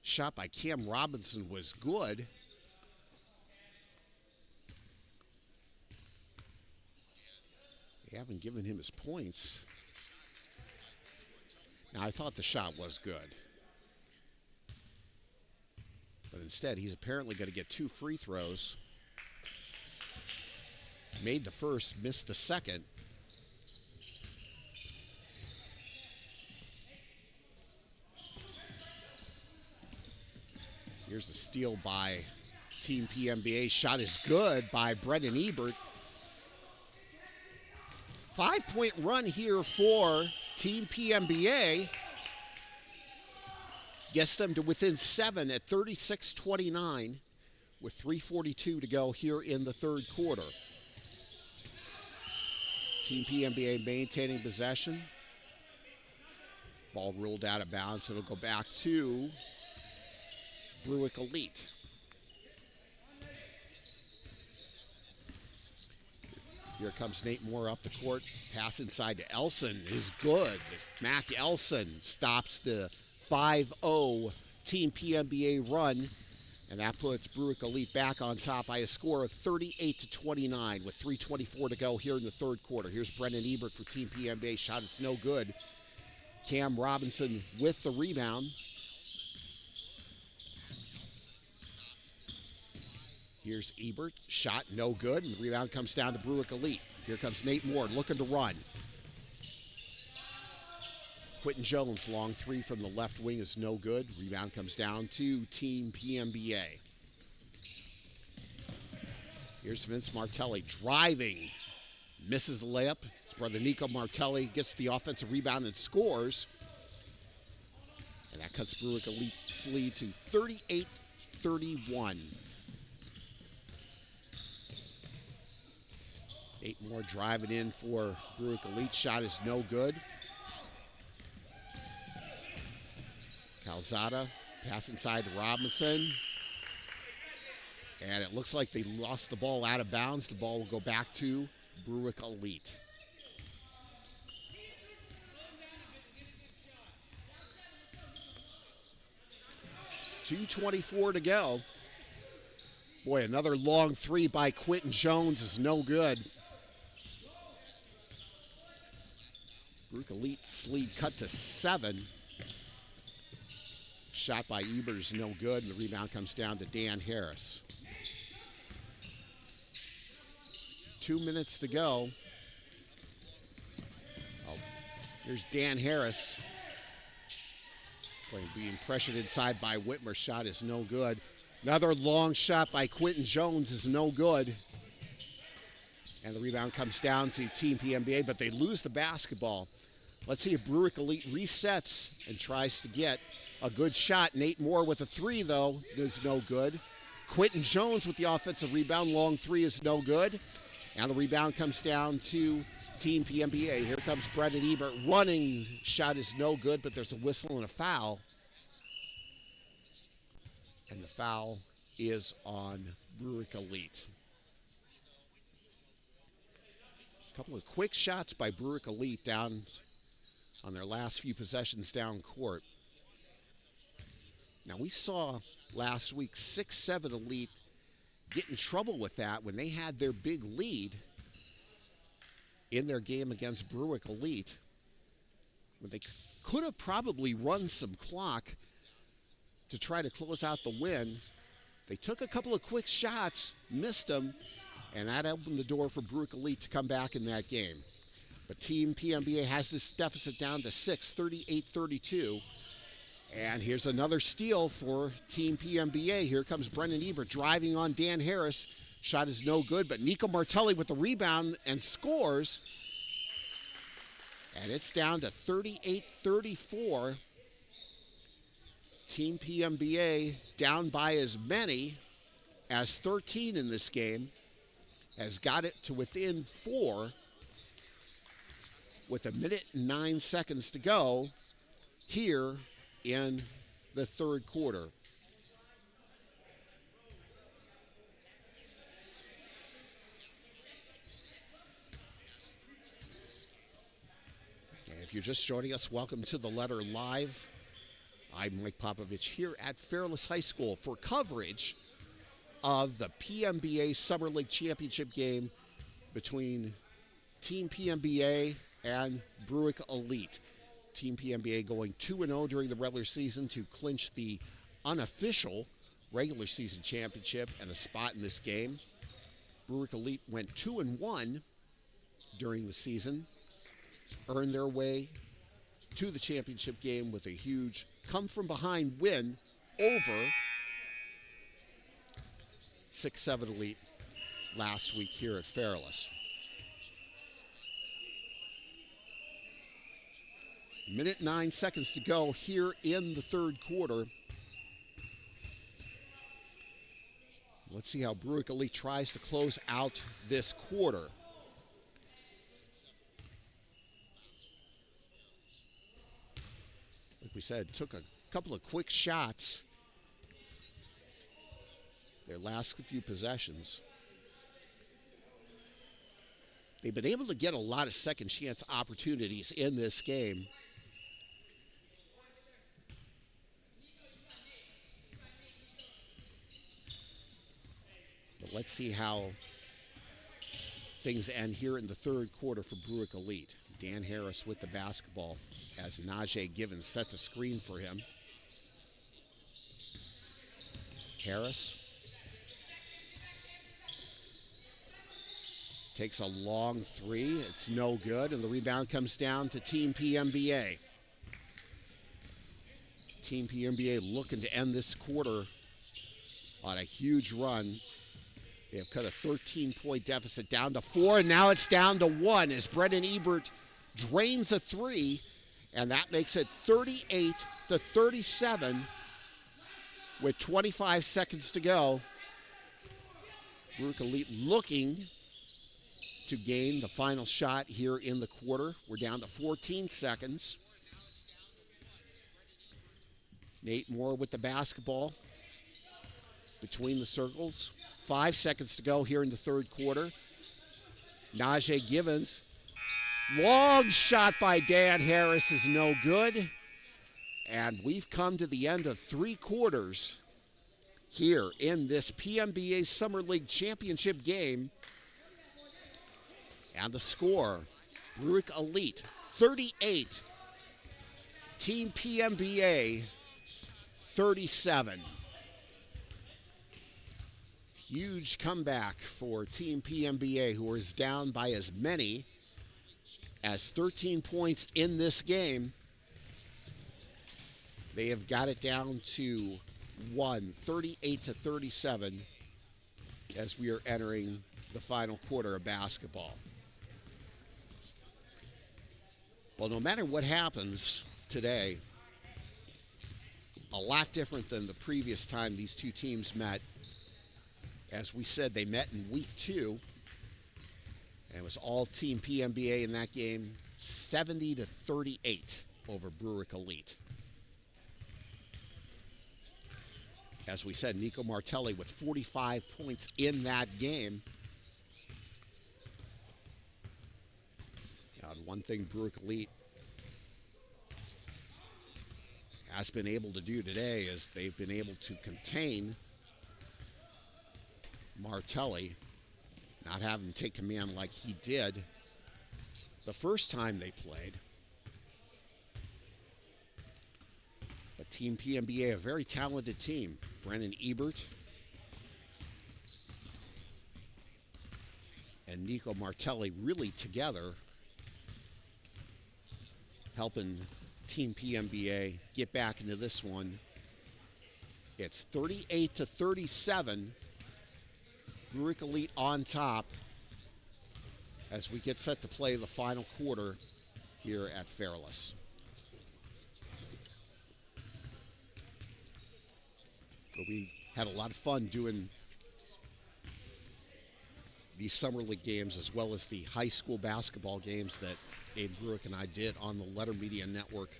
Shot by Cam Robinson was good. They haven't given him his points. Now, I thought the shot was good. But instead, he's apparently going to get 2 free throws. Made the first, missed the second. Here's the steal by Team PMBA. Shot is good by Brendan Ebert. 5-point run here for Team PMBA. Gets them to within 7 at 36-29 with 3:42 to go here in the third quarter. Team PMBA maintaining possession. Ball ruled out of bounds. It'll go back to Brueck Elite. Here comes Nate Moore up the court. Pass inside to Elson is good. Mac Elson stops the 5-0 Team PMBA run, and that puts Brueck Elite back on top by a score of 38-29 with 3:24 to go here in the third quarter. Here's Brendan Ebert for Team PMBA. Shot is no good. Cam Robinson with the rebound. Here's Ebert. Shot no good, and the rebound comes down to Brueck Elite. Here comes Nate Moore looking to run. Quentin Jones, long three from the left wing is no good. Rebound comes down to Team PMBA. Here's Vince Martelli driving. Misses the layup. His brother Nico Martelli gets the offensive rebound and scores. And that cuts Brueck Elite's lead to 38-31. Nate Moore driving in for Brueck Elite. Shot is no good. Calzada, pass inside to Robinson. And it looks like they lost the ball out of bounds. The ball will go back to Brueck Elite. .224 to go. Boy, another long three by Quentin Jones is no good. Brueck Elite's lead cut to 7. Shot by Ebert is no good, and the rebound comes down to Dan Harris. 2 minutes to go. Oh, here's Dan Harris. Being pressured inside by Whitmer. Shot is no good. Another long shot by Quentin Jones is no good. And the rebound comes down to Team PMBA, but they lose the basketball. Let's see if Brueck Elite resets and tries to get a good shot. Nate Moore with a three, though, is no good. Quentin Jones with the offensive rebound. Long three is no good. And the rebound comes down to Team PMBA. Here comes Brendan Ebert. Running shot is no good, but there's a whistle and a foul. And the foul is on Brueck Elite. A couple of quick shots by Brueck Elite down on their last few possessions down court. Now, we saw last week 6-7 Elite get in trouble with that when they had their big lead in their game against Brueck Elite, when they could have probably run some clock to try to close out the win. They took a couple of quick shots, missed them, and that opened the door for Brueck Elite to come back in that game. But Team PMBA has this deficit down to 6, 38-32. And here's another steal for Team PMBA. Here comes Brendan Ebert driving on Dan Harris. Shot is no good, but Nico Martelli with the rebound and scores. And it's down to 38-34. Team PMBA down by as many as 13 in this game, has got it to within 4 with 1 minute and 9 seconds to go here in the third quarter. And if you're just joining us, welcome to The Letter Live. I'm Mike Popovich here at Fairless High School for coverage of the PMBA Summer League Championship game between Team PMBA and Brueck Elite. Team PMBA going 2-0 during the regular season to clinch the unofficial regular season championship and a spot in this game. Brueck Elite went 2-1 during the season, earned their way to the championship game with a huge come-from-behind win over 6-7 Elite last week here at Fairless. Minute 9 seconds to go here in the third quarter. Let's see how Brueck Elite tries to close out this quarter. Like we said, took a couple of quick shots their last few possessions. They've been able to get a lot of second chance opportunities in this game. But let's see how things end here in the third quarter for Brueck Elite. Dan Harris with the basketball as Najee Givens sets a screen for him. Harris takes a long three. It's no good, and the rebound comes down to Team PMBA. Team PMBA looking to end this quarter on a huge run. They have cut a 13-point deficit down to 4, and now it's down to 1 as Brendan Ebert drains a 3, and that makes it 38-37 with 25 seconds to go. Brueck Elite looking to gain the final shot here in the quarter. We're down to 14 seconds. Nate Moore with the basketball between the circles. 5 seconds to go here in the third quarter. Najee Givens. Long shot by Dan Harris is no good. And we've come to the end of 3 quarters here in this PMBA Summer League Championship game. And the score, Brueck Elite 38, Team PMBA 37. Huge comeback for Team PMBA, who is down by as many as 13 points in this game. They have got it down to 38-37 as we are entering the final quarter of basketball. Well, no matter what happens today, a lot different than the previous time these two teams met As we said, they met in week 2. And it was all team PMBA in that game, 70-38 over Brueck Elite. As we said, Nico Martelli with 45 points in that game. And one thing Brueck Elite has been able to do today is they've been able to contain Martelli, not have him take command like he did the first time they played. But Team PMBA, a very talented team. Brennan Ebert and Nico Martelli really together helping Team PMBA get back into this one. It's 38-37. Brueck Elite on top as we get set to play the final quarter here at Fairless. But we had a lot of fun doing these summer league games as well as the high school basketball games that Aiden Brueck and I did on the Letter Media Network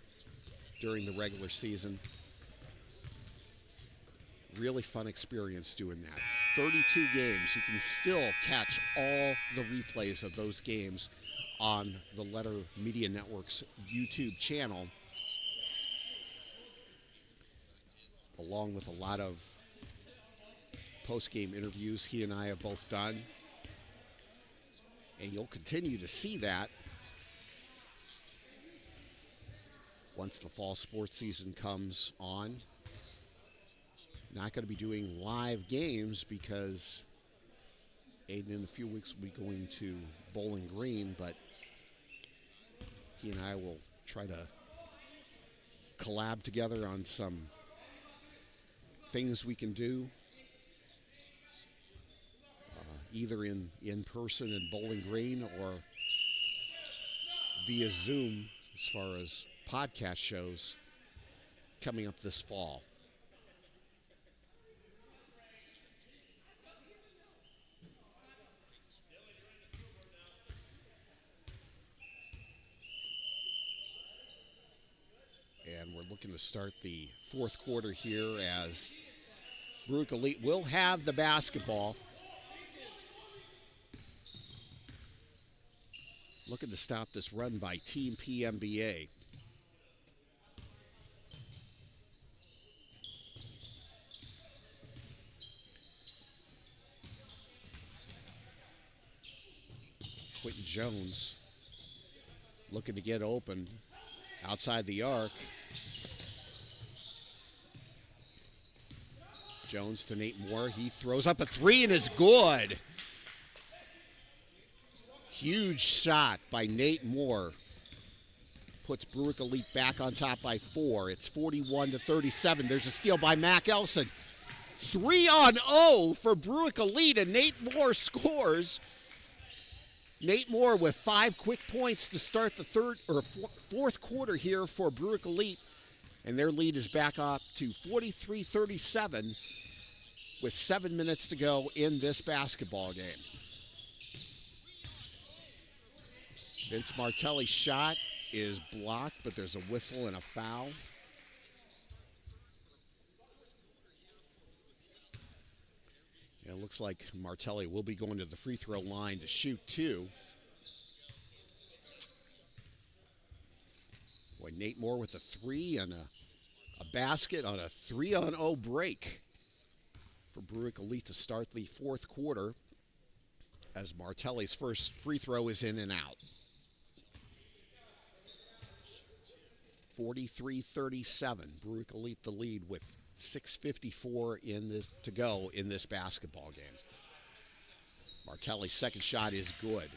during the regular season. Really fun experience doing that. 32 games. You can still catch all the replays of those games on the Letter Media Network's YouTube channel, along with a lot of post-game interviews he and I have both done. And you'll continue to see that once the fall sports season comes on. Not going to be doing live games because Aiden in a few weeks will be going to Bowling Green, but he and I will try to collab together on some things we can do, either in person in Bowling Green or via Zoom as far as podcast shows coming up this fall. And we're looking to start the fourth quarter here as Brueck Elite will have the basketball. Looking to stop this run by Team PMBA. Quentin Jones looking to get open outside the arc. Jones to Nate Moore. He throws up a three and is good. Huge shot by Nate Moore. Puts Brueck Elite back on top by 4. It's 41-37. There's a steal by Mac Elson. 3-0 for Brueck Elite, and Nate Moore scores. Nate Moore with 5 quick points to start the fourth quarter here for Brueck Elite. And their lead is back up to 43-37 with 7 minutes to go in this basketball game. Vince Martelli's shot is blocked, but there's a whistle and a foul. It looks like Martelli will be going to the free throw line to shoot 2. Boy, Nate Moore with a 3 and a basket on a 3-0 break for Brueck Elite to start the fourth quarter as Martelli's first free throw is in and out. 43-37, Brueck Elite the lead with 6:54 to go in this basketball game. Martelli's second shot is good.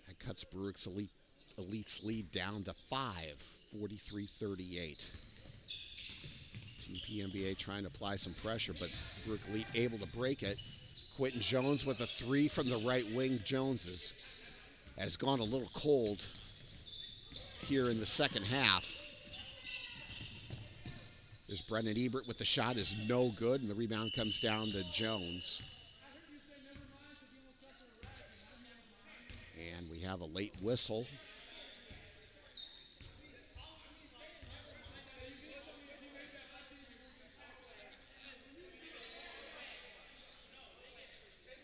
That cuts Brueck Elite's lead down to 5, 43-38. Team PMBA trying to apply some pressure, but Brueck Elite able to break it. Quentin Jones with a 3 from the right wing. Jones has gone a little cold here in the second half. There's Brennan Ebert with the shot is no good, and the rebound comes down to Jones. And we have a late whistle.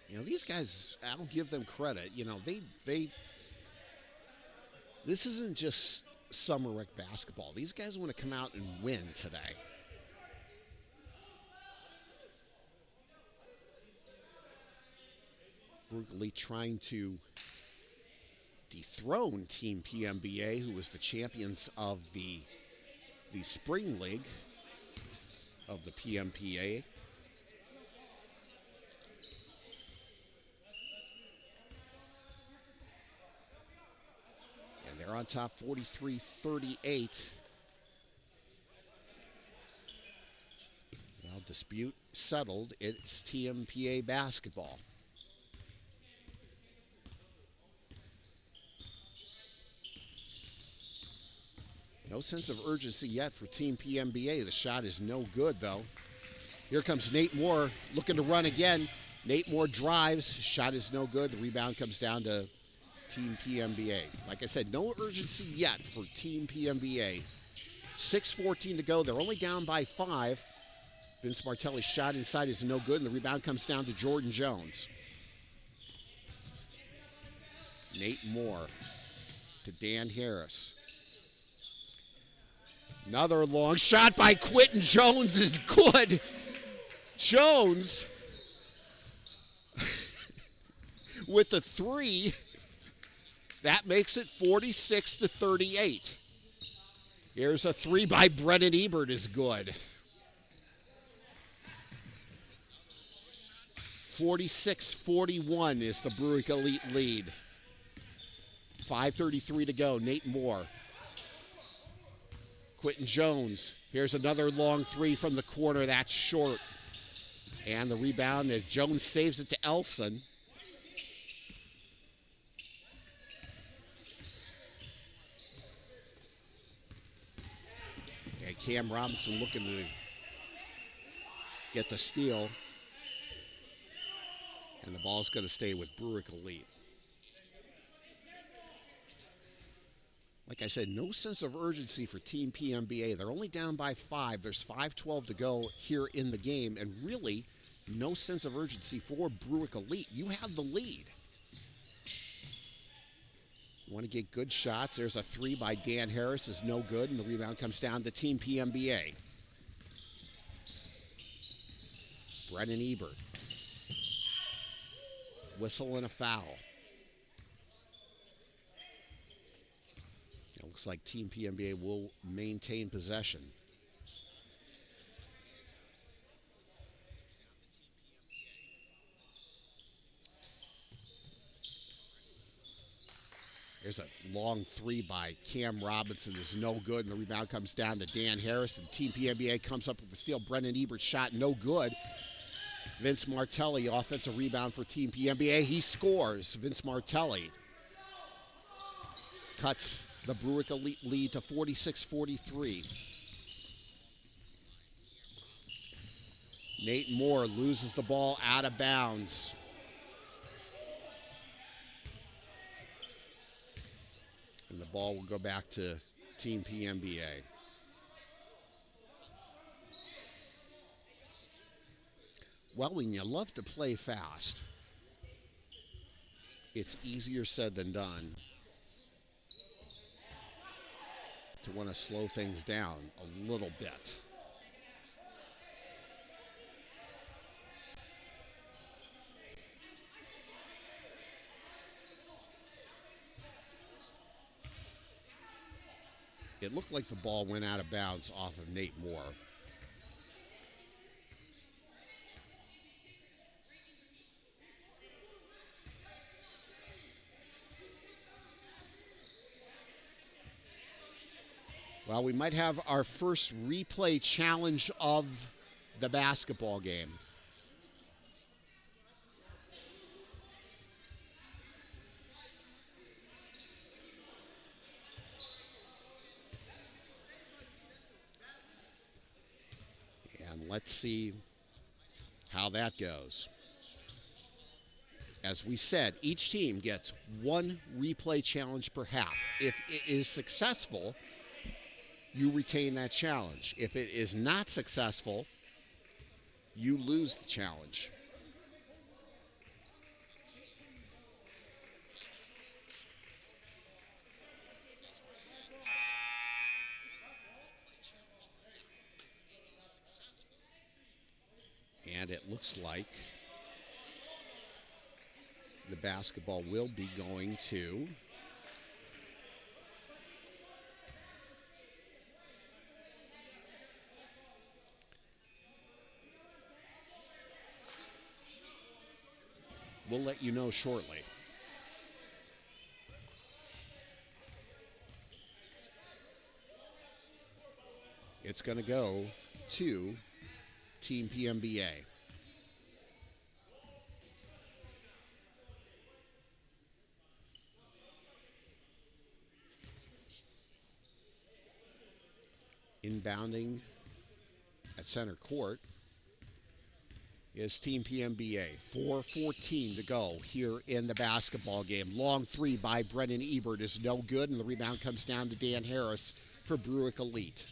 You know, these guys, I'll give them credit. You know, this isn't just summer rec basketball. These guys want to come out and win today. Brutally trying to dethrone Team PMBA, who was the champions of the spring league of the PMPA. And they're on top 43-38. Now dispute settled. It's TMPA basketball. No sense of urgency yet for Team PMBA. The shot is no good, though. Here comes Nate Moore looking to run again. Nate Moore drives. Shot is no good. The rebound comes down to Team PMBA. Like I said, no urgency yet for Team PMBA. 6:14 to go. They're only down by 5. Vince Martelli's shot inside is no good, and the rebound comes down to Jordan Jones. Nate Moore to Dan Harris. Another long shot by Quentin Jones is good. Jones with the 3. That makes it 46-38. Here's a 3 by Brennan Ebert is good. 46-41 is the Brueck Elite lead. 5:33 to go. Nate Moore. Quentin Jones. Here's another long 3 from the corner. That's short. And the rebound, as Jones saves it to Elson. And Cam Robinson looking to get the steal. And the ball's going to stay with Brueck Elite. Like I said, no sense of urgency for Team PMBA. They're only down by 5. There's 5:12 to go here in the game. And really, no sense of urgency for Brueck Elite. You have the lead. You want to get good shots. There's a 3 by Dan Harris is no good. And the rebound comes down to Team PMBA. Brennan Ebert. Whistle and a foul. Looks like Team PMBA will maintain possession. There's a long 3 by Cam Robinson is no good, and the rebound comes down to Dan Harris, and Team PMBA comes up with the steal. Brennan Ebert shot no good. Vince Martelli, offensive rebound for Team PMBA. He scores. Vince Martelli cuts the Brueck Elite lead to 46-43. Nate Moore loses the ball out of bounds. And the ball will go back to Team PMBA. Well, when you love to play fast, it's easier said than done to want to slow things down a little bit. It looked like the ball went out of bounds off of Nate Moore. Well, we might have our first replay challenge of the basketball game. let's see how that goes. As we said, each team gets one replay challenge per half. If it is successful, you retain that challenge. If it is not successful, you lose the challenge. And it looks like the basketball will be going to we'll let you know shortly. It's going to go to Team PMBA. Inbounding at center court is Team PMBA. 4:14 to go here in the basketball game. Long three by Brennan Ebert is no good, and the rebound comes down to Dan Harris for Brueck Elite.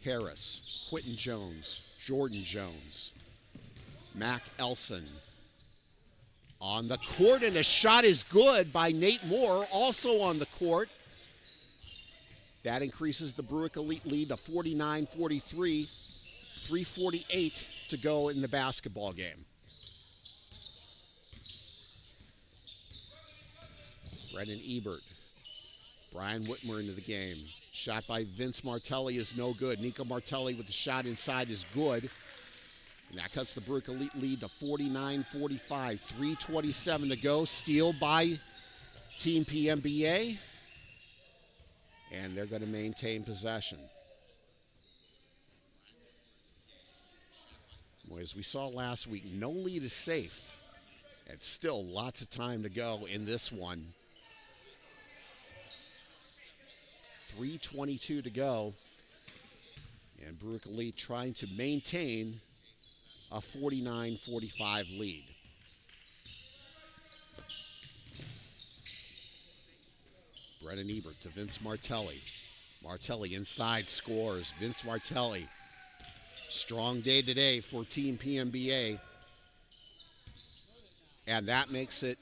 Harris, Quentin Jones, Jordan Jones, Mac Elson on the court, and a shot is good by Nate Moore, also on the court. That increases the Brueck Elite lead to 49-43, 3:48 to go in the basketball game. Brennan Ebert, Brian Whitmer into the game. Shot by Vince Martelli is no good. Nico Martelli with the shot inside is good. And that cuts the Brueck Elite lead to 49-45, 3:27 to go. Steal by Team PMBA. And they're going to maintain possession. Well, as we saw last week, no lead is safe. And still lots of time to go in this one. 3:22 to go. And Brueck Elite trying to maintain a 49-45 lead. Brennan Ebert to Vince Martelli. Martelli inside scores. Vince Martelli. Strong day today for Team PMBA. And that makes it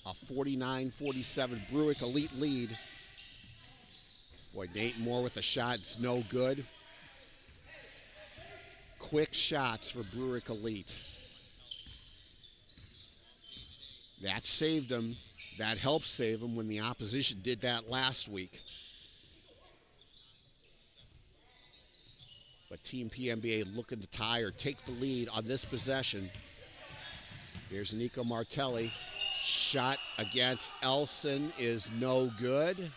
a 49-47 Brueck Elite lead. Boy, Nate Moore with a shot. It's no good. Quick shots for Brueck Elite. That saved them. That helped save them when the opposition did that last week. But Team PMBA looking to tie or take the lead on this possession. Here's Nico Martelli. Shot against Elson is no good.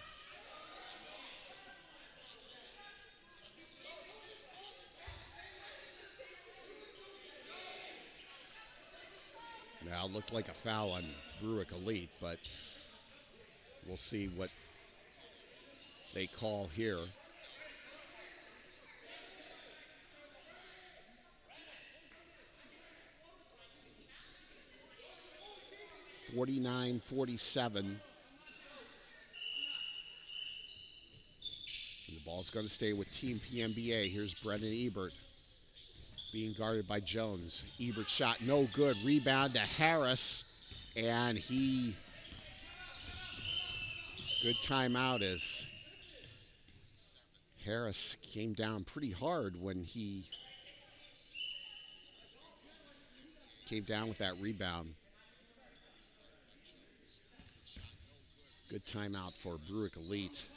Now it looked like a foul on Brueck Elite, but we'll see what they call here. (49-47). And the ball's going to stay with Team PMBA. Here's Brennan Ebert being guarded by Jones. Ebert shot no good. Rebound to Harris, and good timeout as Harris came down pretty hard when he came down with that rebound. Good timeout for Brueck Elite.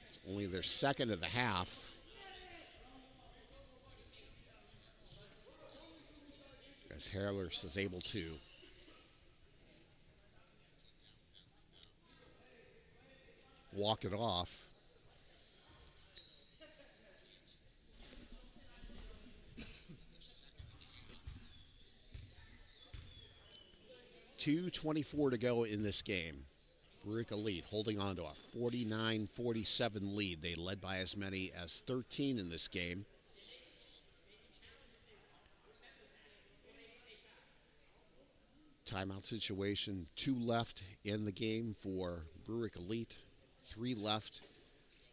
It's only their second of the half. As Harris is able to walk it off. .224 to go in this game. Brueck Elite holding on to a 49-47 lead. They led by as many as 13 in this game. Timeout situation, 2 left in the game for Brueck Elite, 3 left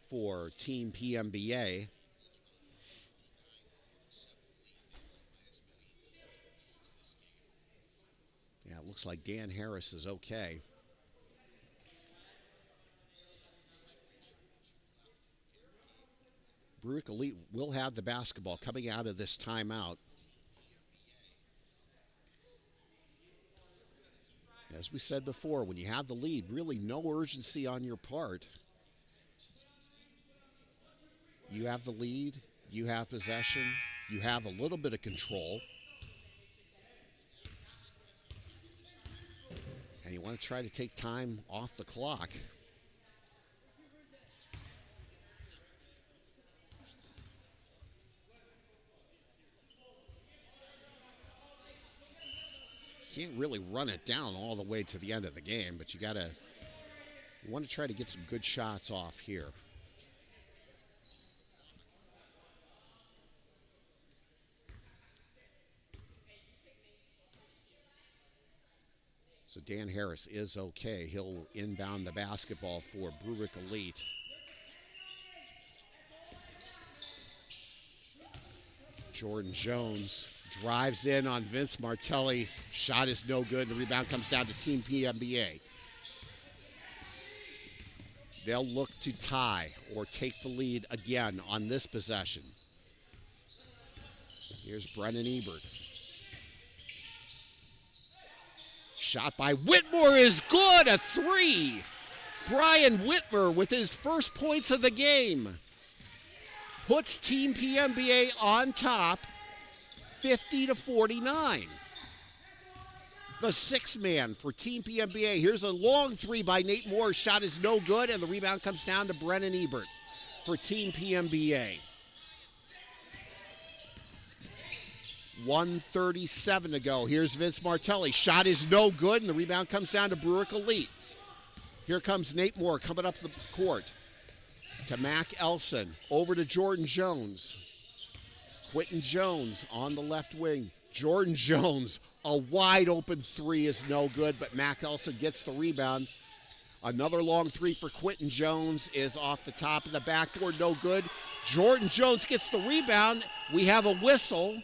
for Team PMBA. Yeah, it looks like Dan Harris is okay. Brueck Elite will have the basketball coming out of this timeout. As we said before, when you have the lead, really no urgency on your part. You have the lead, you have possession, you have a little bit of control. And you want to try to take time off the clock. Can't really run it down all the way to the end of the game, but you want to try to get some good shots off here. So Dan Harris is okay. He'll inbound the basketball for Brueck Elite. Jordan Jones drives in on Vince Martelli. Shot is no good. The rebound comes down to Team PMBA. They'll look to tie or take the lead again on this possession. Here's Brennan Ebert. Shot by Whitmore is good, a 3. Brian Whitmer with his first points of the game. Puts Team PMBA on top, 50-49. The 6th man for Team PMBA. Here's a long 3 by Nate Moore. Shot is no good, and the rebound comes down to Brennan Ebert for Team PMBA. 1:37 to go. Here's Vince Martelli. Shot is no good, and the rebound comes down to Brueck Elite. Here comes Nate Moore coming up the court to Mac Elson. Over to Jordan Jones. Quentin Jones on the left wing. Jordan Jones, a wide open 3 is no good, but Mac Elson gets the rebound. Another long 3 for Quentin Jones is off the top of the backboard, no good. Jordan Jones gets the rebound. We have a whistle.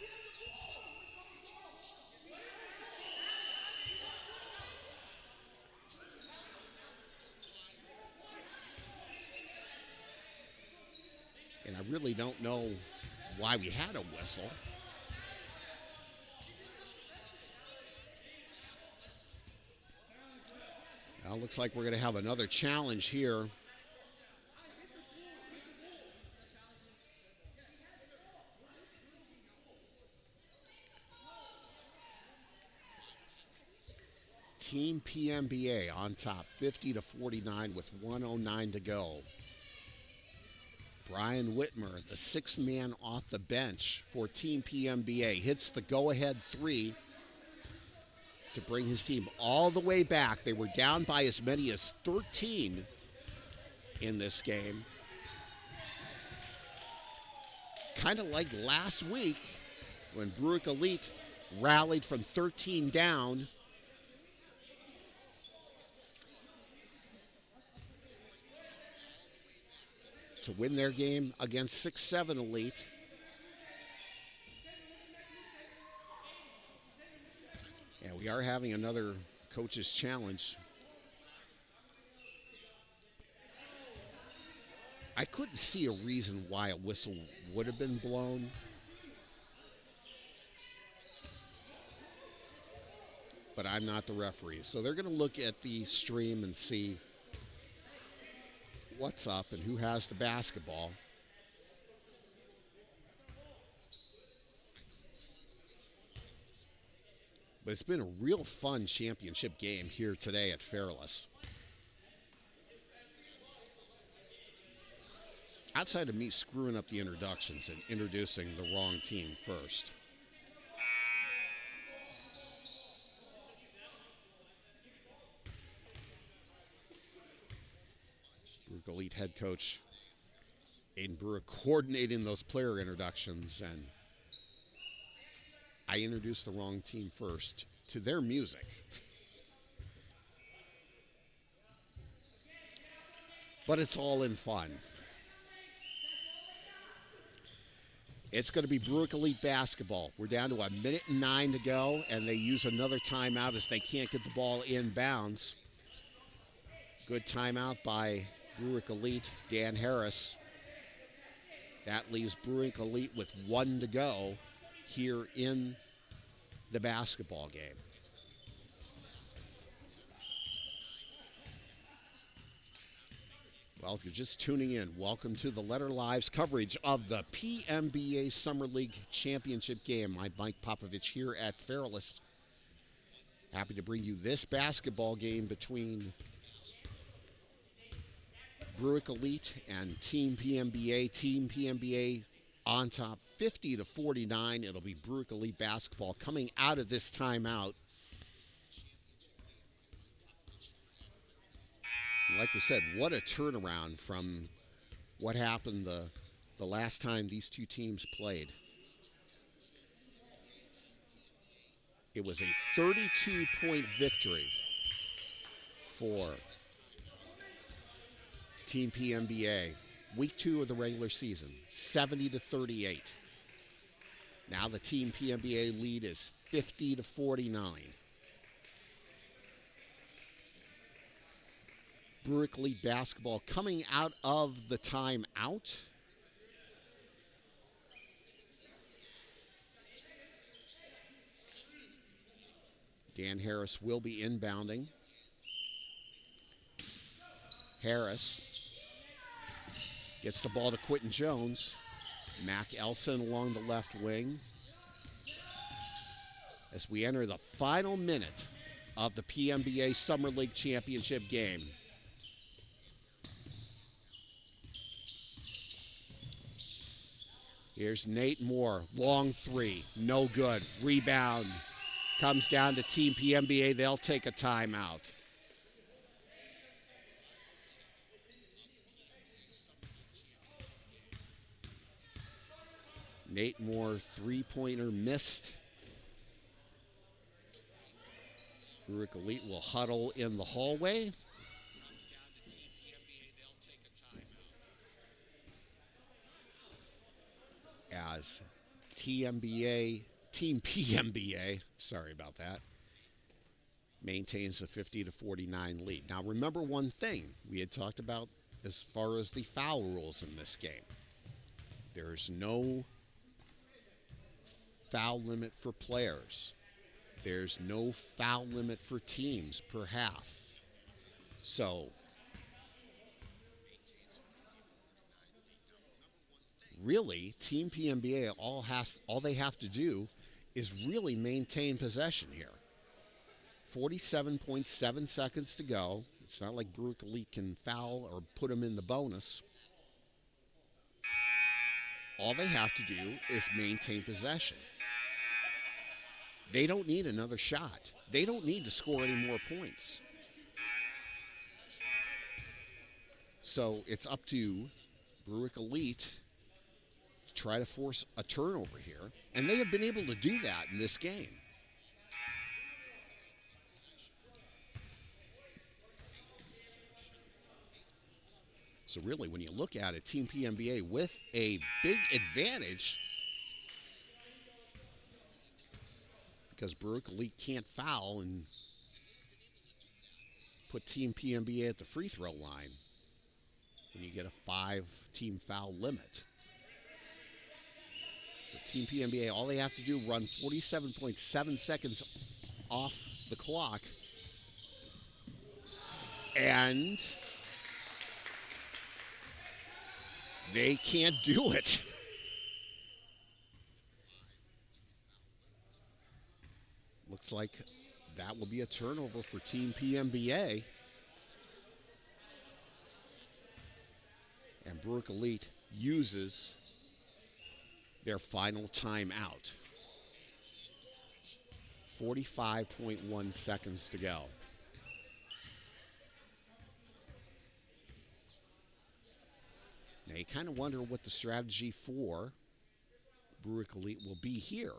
And I really don't know why we had a whistle. Now it looks like we're going to have another challenge here. Team PMBA on top, 50-49 with 1:09 to go. Brian Whitmer, the 6th man off the bench for Team PMBA, hits the go-ahead 3 to bring his team all the way back. They were down by as many as 13 in this game. Kind of like last week when Brueck Elite rallied from 13 down. To win their game against 6-7 Elite. And we are having another coach's challenge. I couldn't see a reason why a whistle would have been blown. But I'm not the referee. So they're going to look at the stream and see what's up and who has the basketball. But it's been a real fun championship game here today at Fairless. Outside of me screwing up the introductions and introducing the wrong team first.
Brueck Elite head coach Aiden Brueck coordinating those player introductions, and I introduced the wrong team first to their music. But it's all in fun. It's going to be Brueck Elite basketball. We're down to 1:09 to go, and they use another timeout as they can't get the ball in bounds. Good timeout by Brueck Elite, Dan Harris. That leaves Brueck Elite with 1 to go here in the basketball game. Well, if you're just tuning in, welcome to the Letter Live's coverage of the PMBA Summer League Championship game. I'm Mike Popovich here at Fairless. Happy to bring you this basketball game between Brueck Elite and Team PMBA. Team PMBA on top 50-49. It'll be Brueck Elite basketball coming out of this timeout. Like we said, what a turnaround from what happened the last time these two teams played. It was a 32-point victory for Team PMBA. Week 2 of the regular season, 70-38. Now the Team PMBA lead is 50-49. Brueck Elite basketball coming out of the timeout. Dan Harris will be inbounding. Harris gets the ball to Quentin Jones. Mac Elson along the left wing. As we enter the final minute of the PMBA Summer League Championship game. Here's Nate Moore, long three, no good. Rebound comes down to Team PMBA. They'll take a timeout. Nate Moore, three-pointer missed. Brueck Elite will huddle in the hallway. As Team PMBA, sorry about that, maintains a 50-49 lead. Now remember one thing we had talked about as far as the foul rules in this game. There's no foul limit for players. There's no foul limit for teams per half. So really, Team PMBA, all they have to do is really maintain possession here. 47.7 seconds to go. It's not like Brueck Elite can foul or put them in the bonus. All they have to do is maintain possession. They don't need another shot. They don't need to score any more points. So it's up to Brueck Elite try to force a turnover here, and they have been able to do that in this game. So really, when you look at it, Team PMBA with a big advantage because Brueck Elite can't foul and put Team PMBA at the free throw line when you get a 5-team foul limit. So Team PMBA, all they have to do, run 47.7 seconds off the clock. And they can't do it. Looks like that will be a turnover for Team PMBA. And Brueck Elite uses their final timeout. 45.1 seconds to go. kind of wonder what the strategy for Brueck Elite will be here.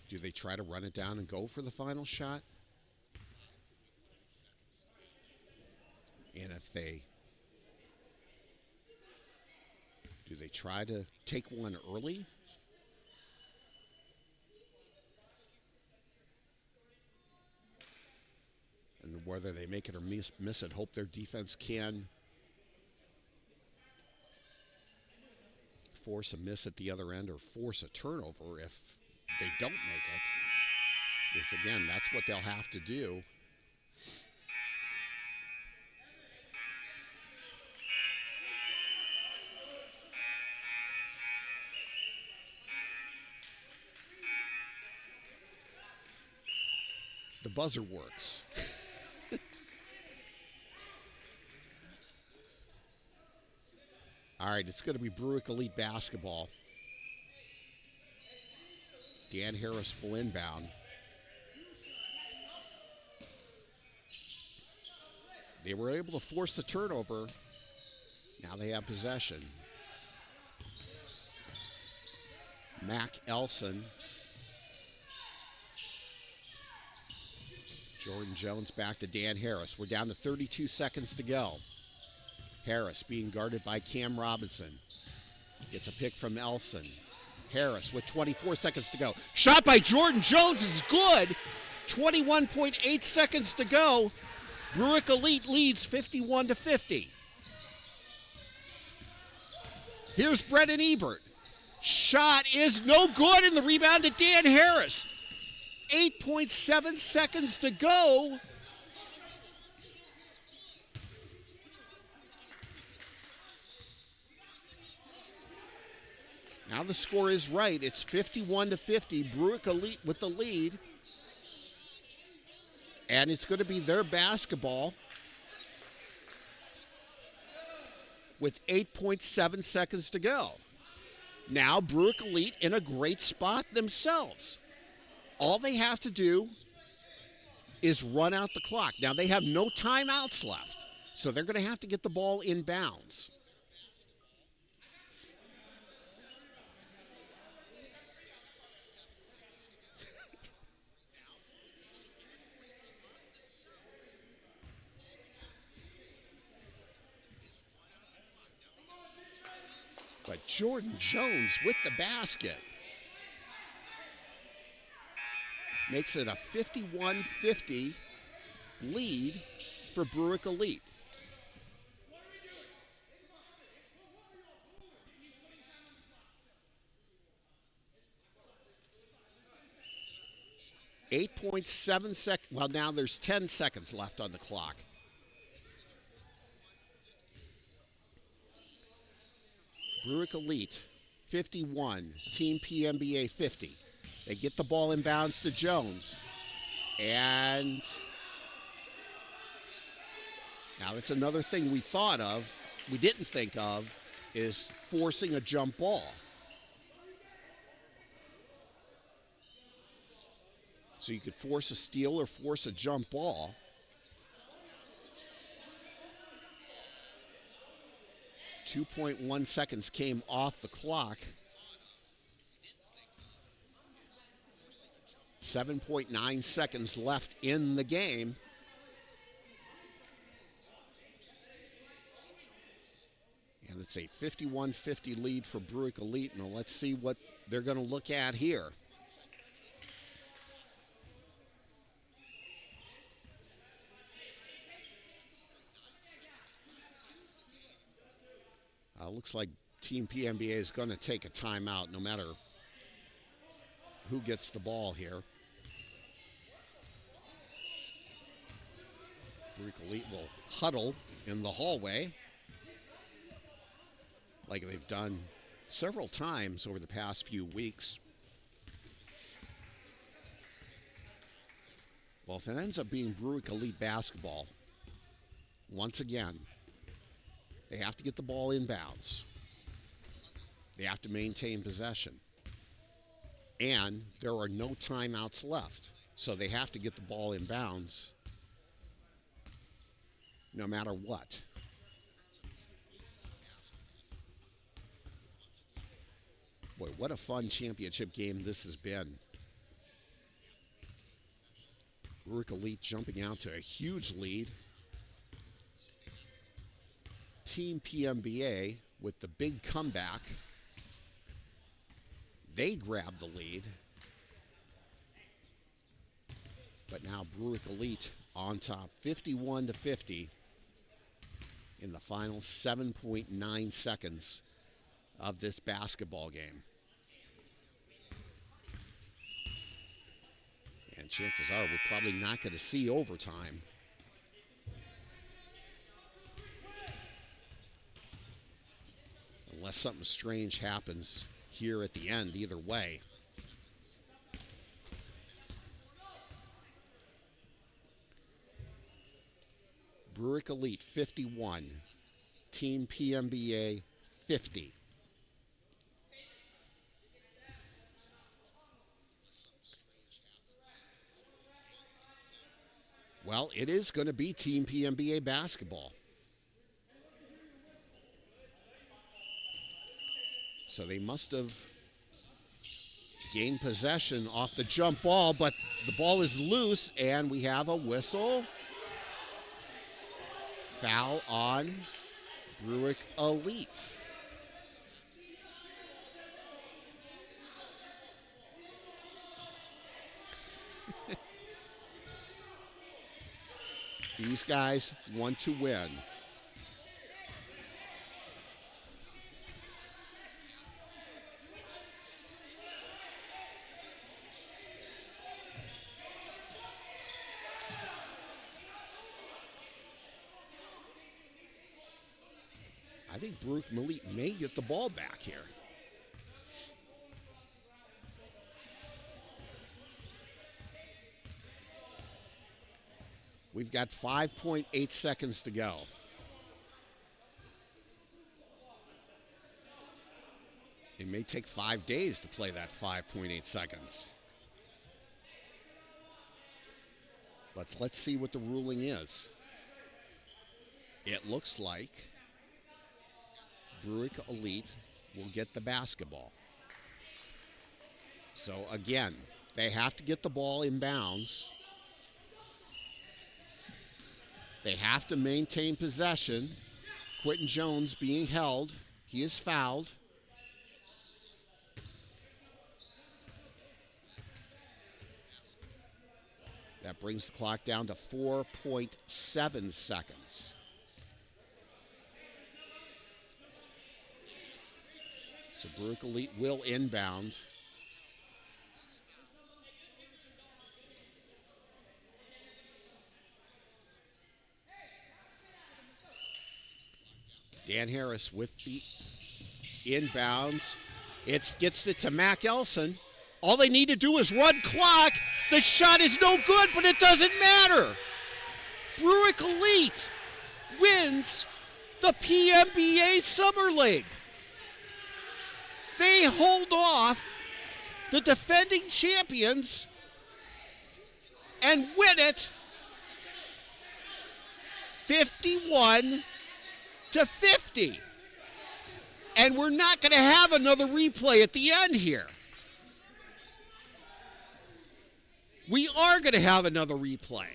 Do they try to run it down and go for the final shot? And if they do, they try to take one early? And whether they make it or miss it, hope their defense can force a miss at the other end or force a turnover if they don't make it. Because again, that's what they'll have to do. The buzzer works. All right, it's going to be Brueck Elite basketball. Dan Harris will inbound. They were able to force the turnover. Now they have possession. Mac Elson. Jordan Jones back to Dan Harris. We're down to 32 seconds to go. Harris being guarded by Cam Robinson. Gets a pick from Elson. Harris with 24 seconds to go. Shot by Jordan Jones is good. 21.8 seconds to go. Brueck Elite leads 51-50. Here's Brennan Ebert. Shot is no good, and the rebound to Dan Harris. 8.7 seconds to go. Now the score is right. It's 51-50. Brueck Elite with the lead. And it's going to be their basketball with 8.7 seconds to go. Now Brueck Elite in a great spot themselves. All they have to do is run out the clock. Now they have no timeouts left, so they're going to have to get the ball in bounds. But Jordan Jones with the basket makes it a 51-50 lead for Brueck Elite. Well, now there's 10 seconds left on the clock. Brueck Elite 51, Team PMBA 50. They get the ball in bounds to Jones. And now that's another thing we didn't think of, is forcing a jump ball. So you could force a steal or force a jump ball. .1 seconds came off the clock. 7.9 seconds left in the game. And it's a 51-50 lead for Brueck Elite. Now let's see what they're going to look at here. Looks like Team PMBA is going to take a timeout no matter who gets the ball here. Brueck Elite will huddle in the hallway like they've done several times over the past few weeks. Well, if it ends up being Brueck Elite basketball, once again, they have to get the ball in bounds. They have to maintain possession. And there are no timeouts left. So they have to get the ball in bounds no matter what. Boy, what a fun championship game this has been. Brueck Elite jumping out to a huge lead. Team PMBA with the big comeback. They grabbed the lead. But now Brueck Elite on top, 51-50 in the final 7.9 seconds of this basketball game. And chances are we're probably not going to see overtime. Unless something strange happens here at the end, either way. Brueck Elite 51, Team PMBA 50. Well, it is going to be Team PMBA basketball. So they must have gained possession off the jump ball, but the ball is loose, and we have a whistle. Foul on Brueck Elite. These guys want to win. I think Brueck Elite may get the ball back here. We've got 5.8 seconds to go. It may take 5 days to play that 5.8 seconds. Let's see what the ruling is. It looks like Brueck Elite will get the basketball. So again, they have to get the ball in bounds. They have to maintain possession. Quentin Jones being held. He is fouled. That brings the clock down to 4.7 seconds. So Brueck Elite will inbound. Dan Harris with the inbounds. It gets it to Mac Elson. All they need to do is run clock. The shot is no good, but it doesn't matter. Brueck Elite wins the PMBA Summer League. They hold off the defending champions and win it 51-50. And we're not going to have another replay at the end here. We are going to have another replay.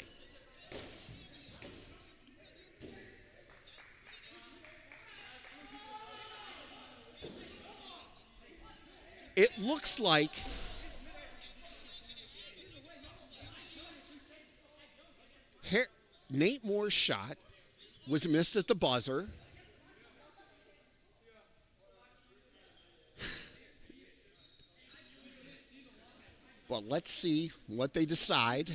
It looks like Nate Moore's shot was missed at the buzzer. But let's see what they decide.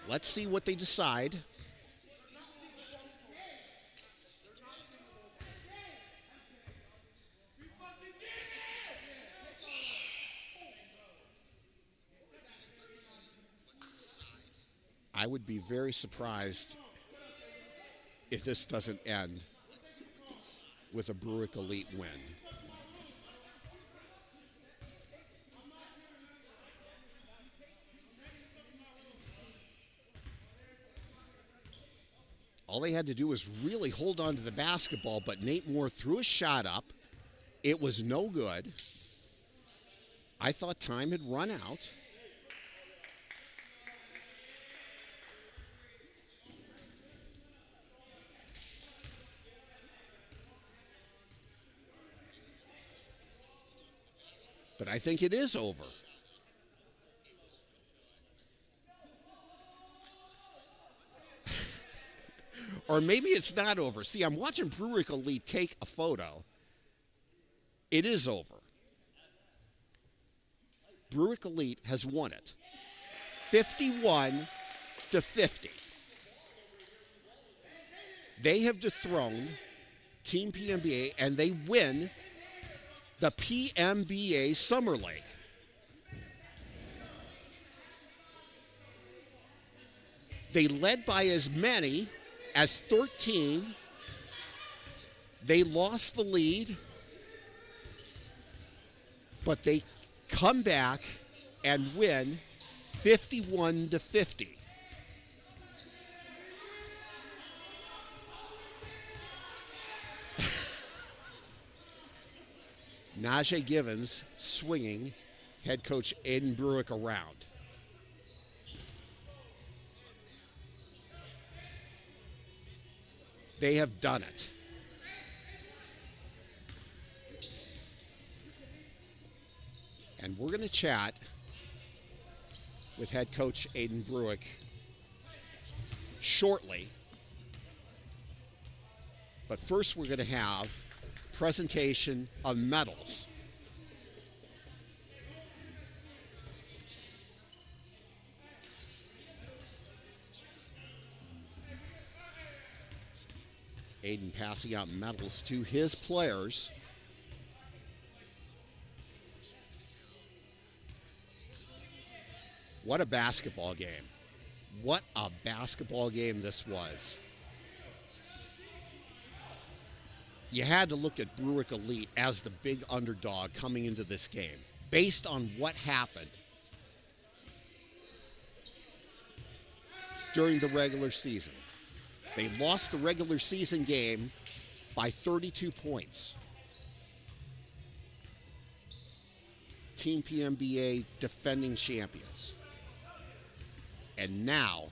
Let's see what they decide. I would be very surprised if this doesn't end with a Brueck Elite win. All they had to do was really hold on to the basketball, but Nate Moore threw a shot up. It was no good. I thought time had run out. But I think it is over. Or maybe it's not over. See, I'm watching Brueck Elite take a photo. It is over. Brueck Elite has won it. 51-50. They have dethroned Team PMBA, and they win the PMBA Summer League. They led by as many as 13. They lost the lead, but they come back and win 51-50. Najee Givens swinging head coach Aiden Brueck around. They have done it. And we're going to chat with head coach Aiden Brueck shortly. But first we're going to have presentation of medals. Aiden passing out medals to his players. What a basketball game. What a basketball game this was. You had to look at Brueck Elite as the big underdog coming into this game based on what happened during the regular season. They lost the regular season game by 32 points. Team PMBA defending champions. And now,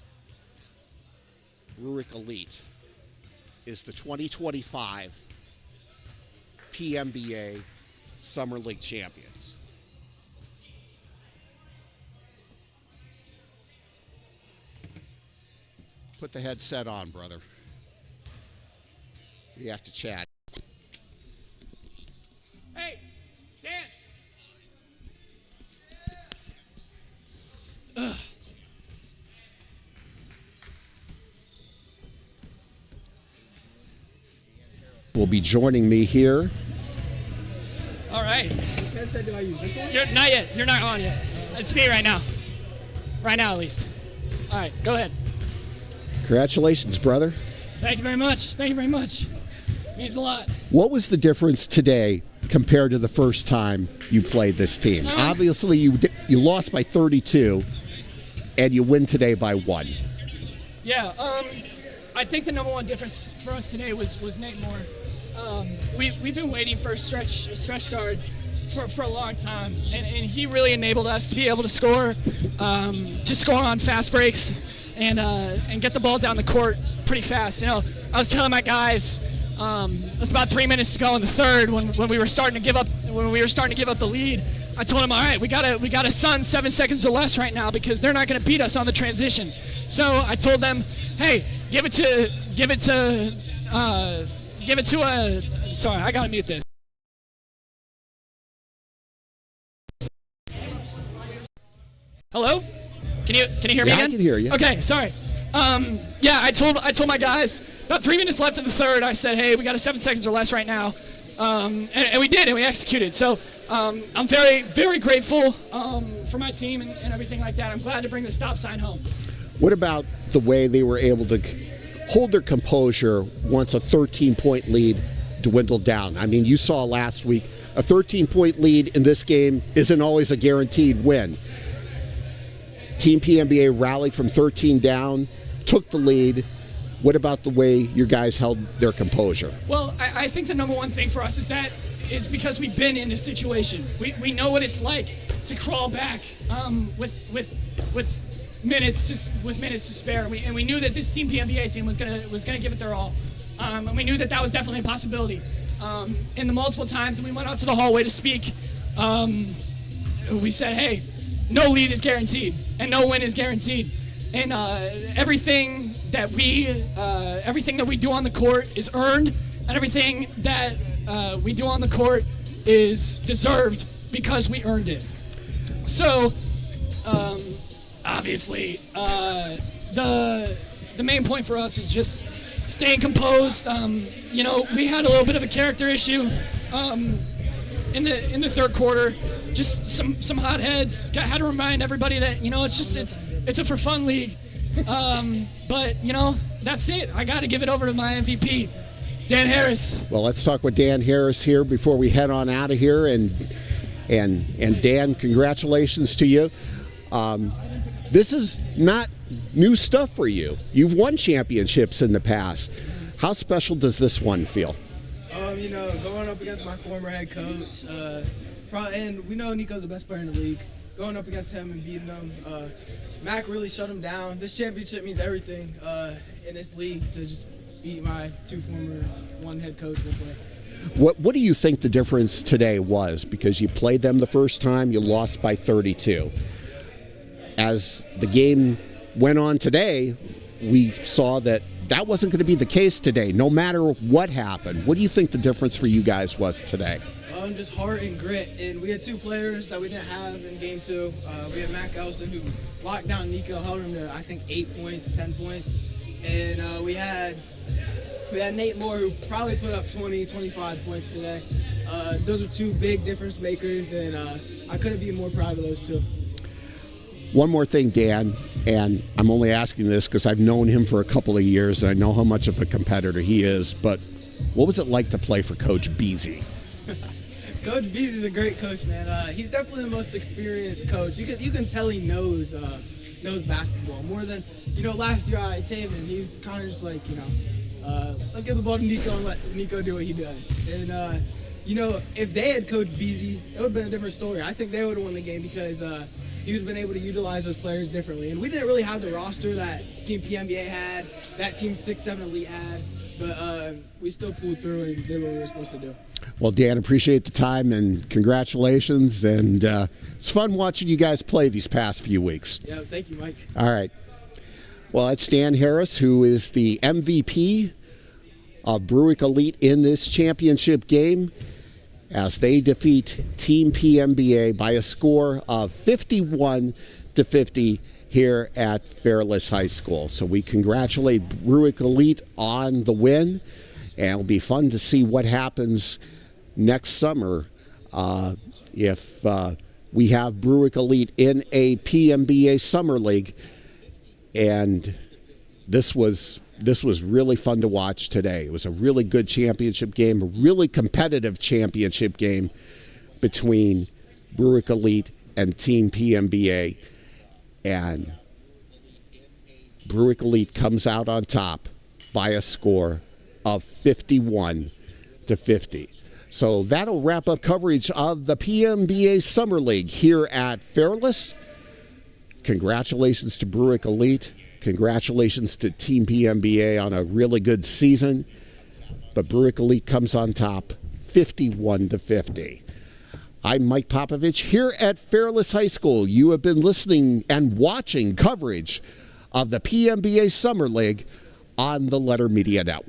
Brueck Elite is the 2025 PMBA Summer League champions. Put the headset on, brother. We have to chat.
Hey, Dan.
Will be joining me here.
All right.
Which headset do I use? This one?
You're not yet. You're not on yet. It's me right now. Right now, at least. All right, go ahead.
Congratulations, brother.
Thank you very much. Thank you very much. Means a lot.
What was the difference today compared to the first time you played this team? Obviously, you lost by 32, and you win today by 1.
Yeah. I think the number one difference for us today was Nate Moore. We've been waiting for a stretch guard for a long time, and he really enabled us to be able to score on fast breaks and get the ball down the court pretty fast. You know, I was telling my guys it's about 3 minutes to go in the third when we were starting to give up the lead. I told them, all right, we got a Sun 7 seconds or less right now because they're not going to beat us on the transition. So I told them, hey, give it to sorry, I gotta mute this. Hello? Can you hear me again?
I can hear you.
Okay, sorry. Yeah, I told my guys about 3 minutes left in the third. I said, hey, we got a 7 seconds or less right now, and we did, and we executed. So I'm very, very grateful for my team and everything like that. I'm glad to bring the stop sign home.
What about the way they were able to hold their composure once a 13-point lead dwindled down? I mean, you saw last week, a 13-point lead in this game isn't always a guaranteed win. Team PMBA rallied from 13 down, took the lead, What about the way your guys held their composure?
Well, I think the number one thing for us is because we've been in this situation. We know what it's like to crawl back with minutes to spare. And we knew that this Team PMBA team was gonna give it their all. And we knew that was definitely a possibility. In the multiple times that we went out to the hallway to speak, we said, hey, no lead is guaranteed and no win is guaranteed. And everything that we do on the court is earned, and everything that we do on the court is deserved because we earned it. So, obviously, the main point for us is just staying composed. We had a little bit of a character issue in the third quarter. Just some hot heads. Had to remind everybody that it's a for fun league. But that's it. I got to give it over to my MVP, Dan Harris.
Well, let's talk with Dan Harris here before we head on out of here. And Dan, congratulations to you. This is not new stuff for you. You've won championships in the past. How special does this one feel?
Going up against my former head coach, and we know Nico's the best player in the league. Going up against him and beating him, Mac really shut him down. This championship means everything in this league, to just beat my two former one head coach one player.
What do you think the difference today was? Because you played them the first time, you lost by 32. As the game went on today, we saw that wasn't going to be the case today, no matter what happened. What do you think the difference for you guys was today?
Just heart and grit. And we had two players that we didn't have in game two. We had Mac Ellison, who locked down Nico, held him to, I think, 8 points, 10 points. And we had Nate Moore, who probably put up 20, 25 points today. Those are two big difference makers, and I couldn't be more proud of those two.
One more thing, Dan, and I'm only asking this because I've known him for a couple of years and I know how much of a competitor he is, but what was it like to play for Coach Beasy?
Coach Beasy's a great coach, man. He's definitely the most experienced coach. You can tell he knows basketball more than last year at Taven. He's kind of just like let's give the ball to Nico and let Nico do what he does. And if they had Coach Beasy, it would have been a different story. I think they would have won the game because he would have been able to utilize those players differently. And we didn't really have the roster that Team PMBA had, that Team 6-7 Elite had, but we still pulled through and did what we were supposed to do.
Well, Dan, appreciate the time and congratulations. And it's fun watching you guys play these past few weeks.
Yeah, thank you, Mike.
All right. Well, that's Dan Harris, who is the MVP of Brueck Elite in this championship game, as they defeat Team PMBA by a score of 51-50 here at Fairless High School. So we congratulate Brueck Elite on the win, and it'll be fun to see what happens next summer if we have Brueck Elite in a PMBA Summer League. And this was really fun to watch today. It was a really good championship game, a really competitive championship game between Brueck Elite and Team PMBA. And Brueck Elite comes out on top by a score of 51-50. So that'll wrap up coverage of the PMBA Summer League here at Fairless. Congratulations to Brueck Elite. Congratulations to Team PMBA on a really good season. But Brueck Elite comes on top 51-50. I'm Mike Popovich here at Fairless High School. You have been listening and watching coverage of the PMBA Summer League on the Letter Media Network.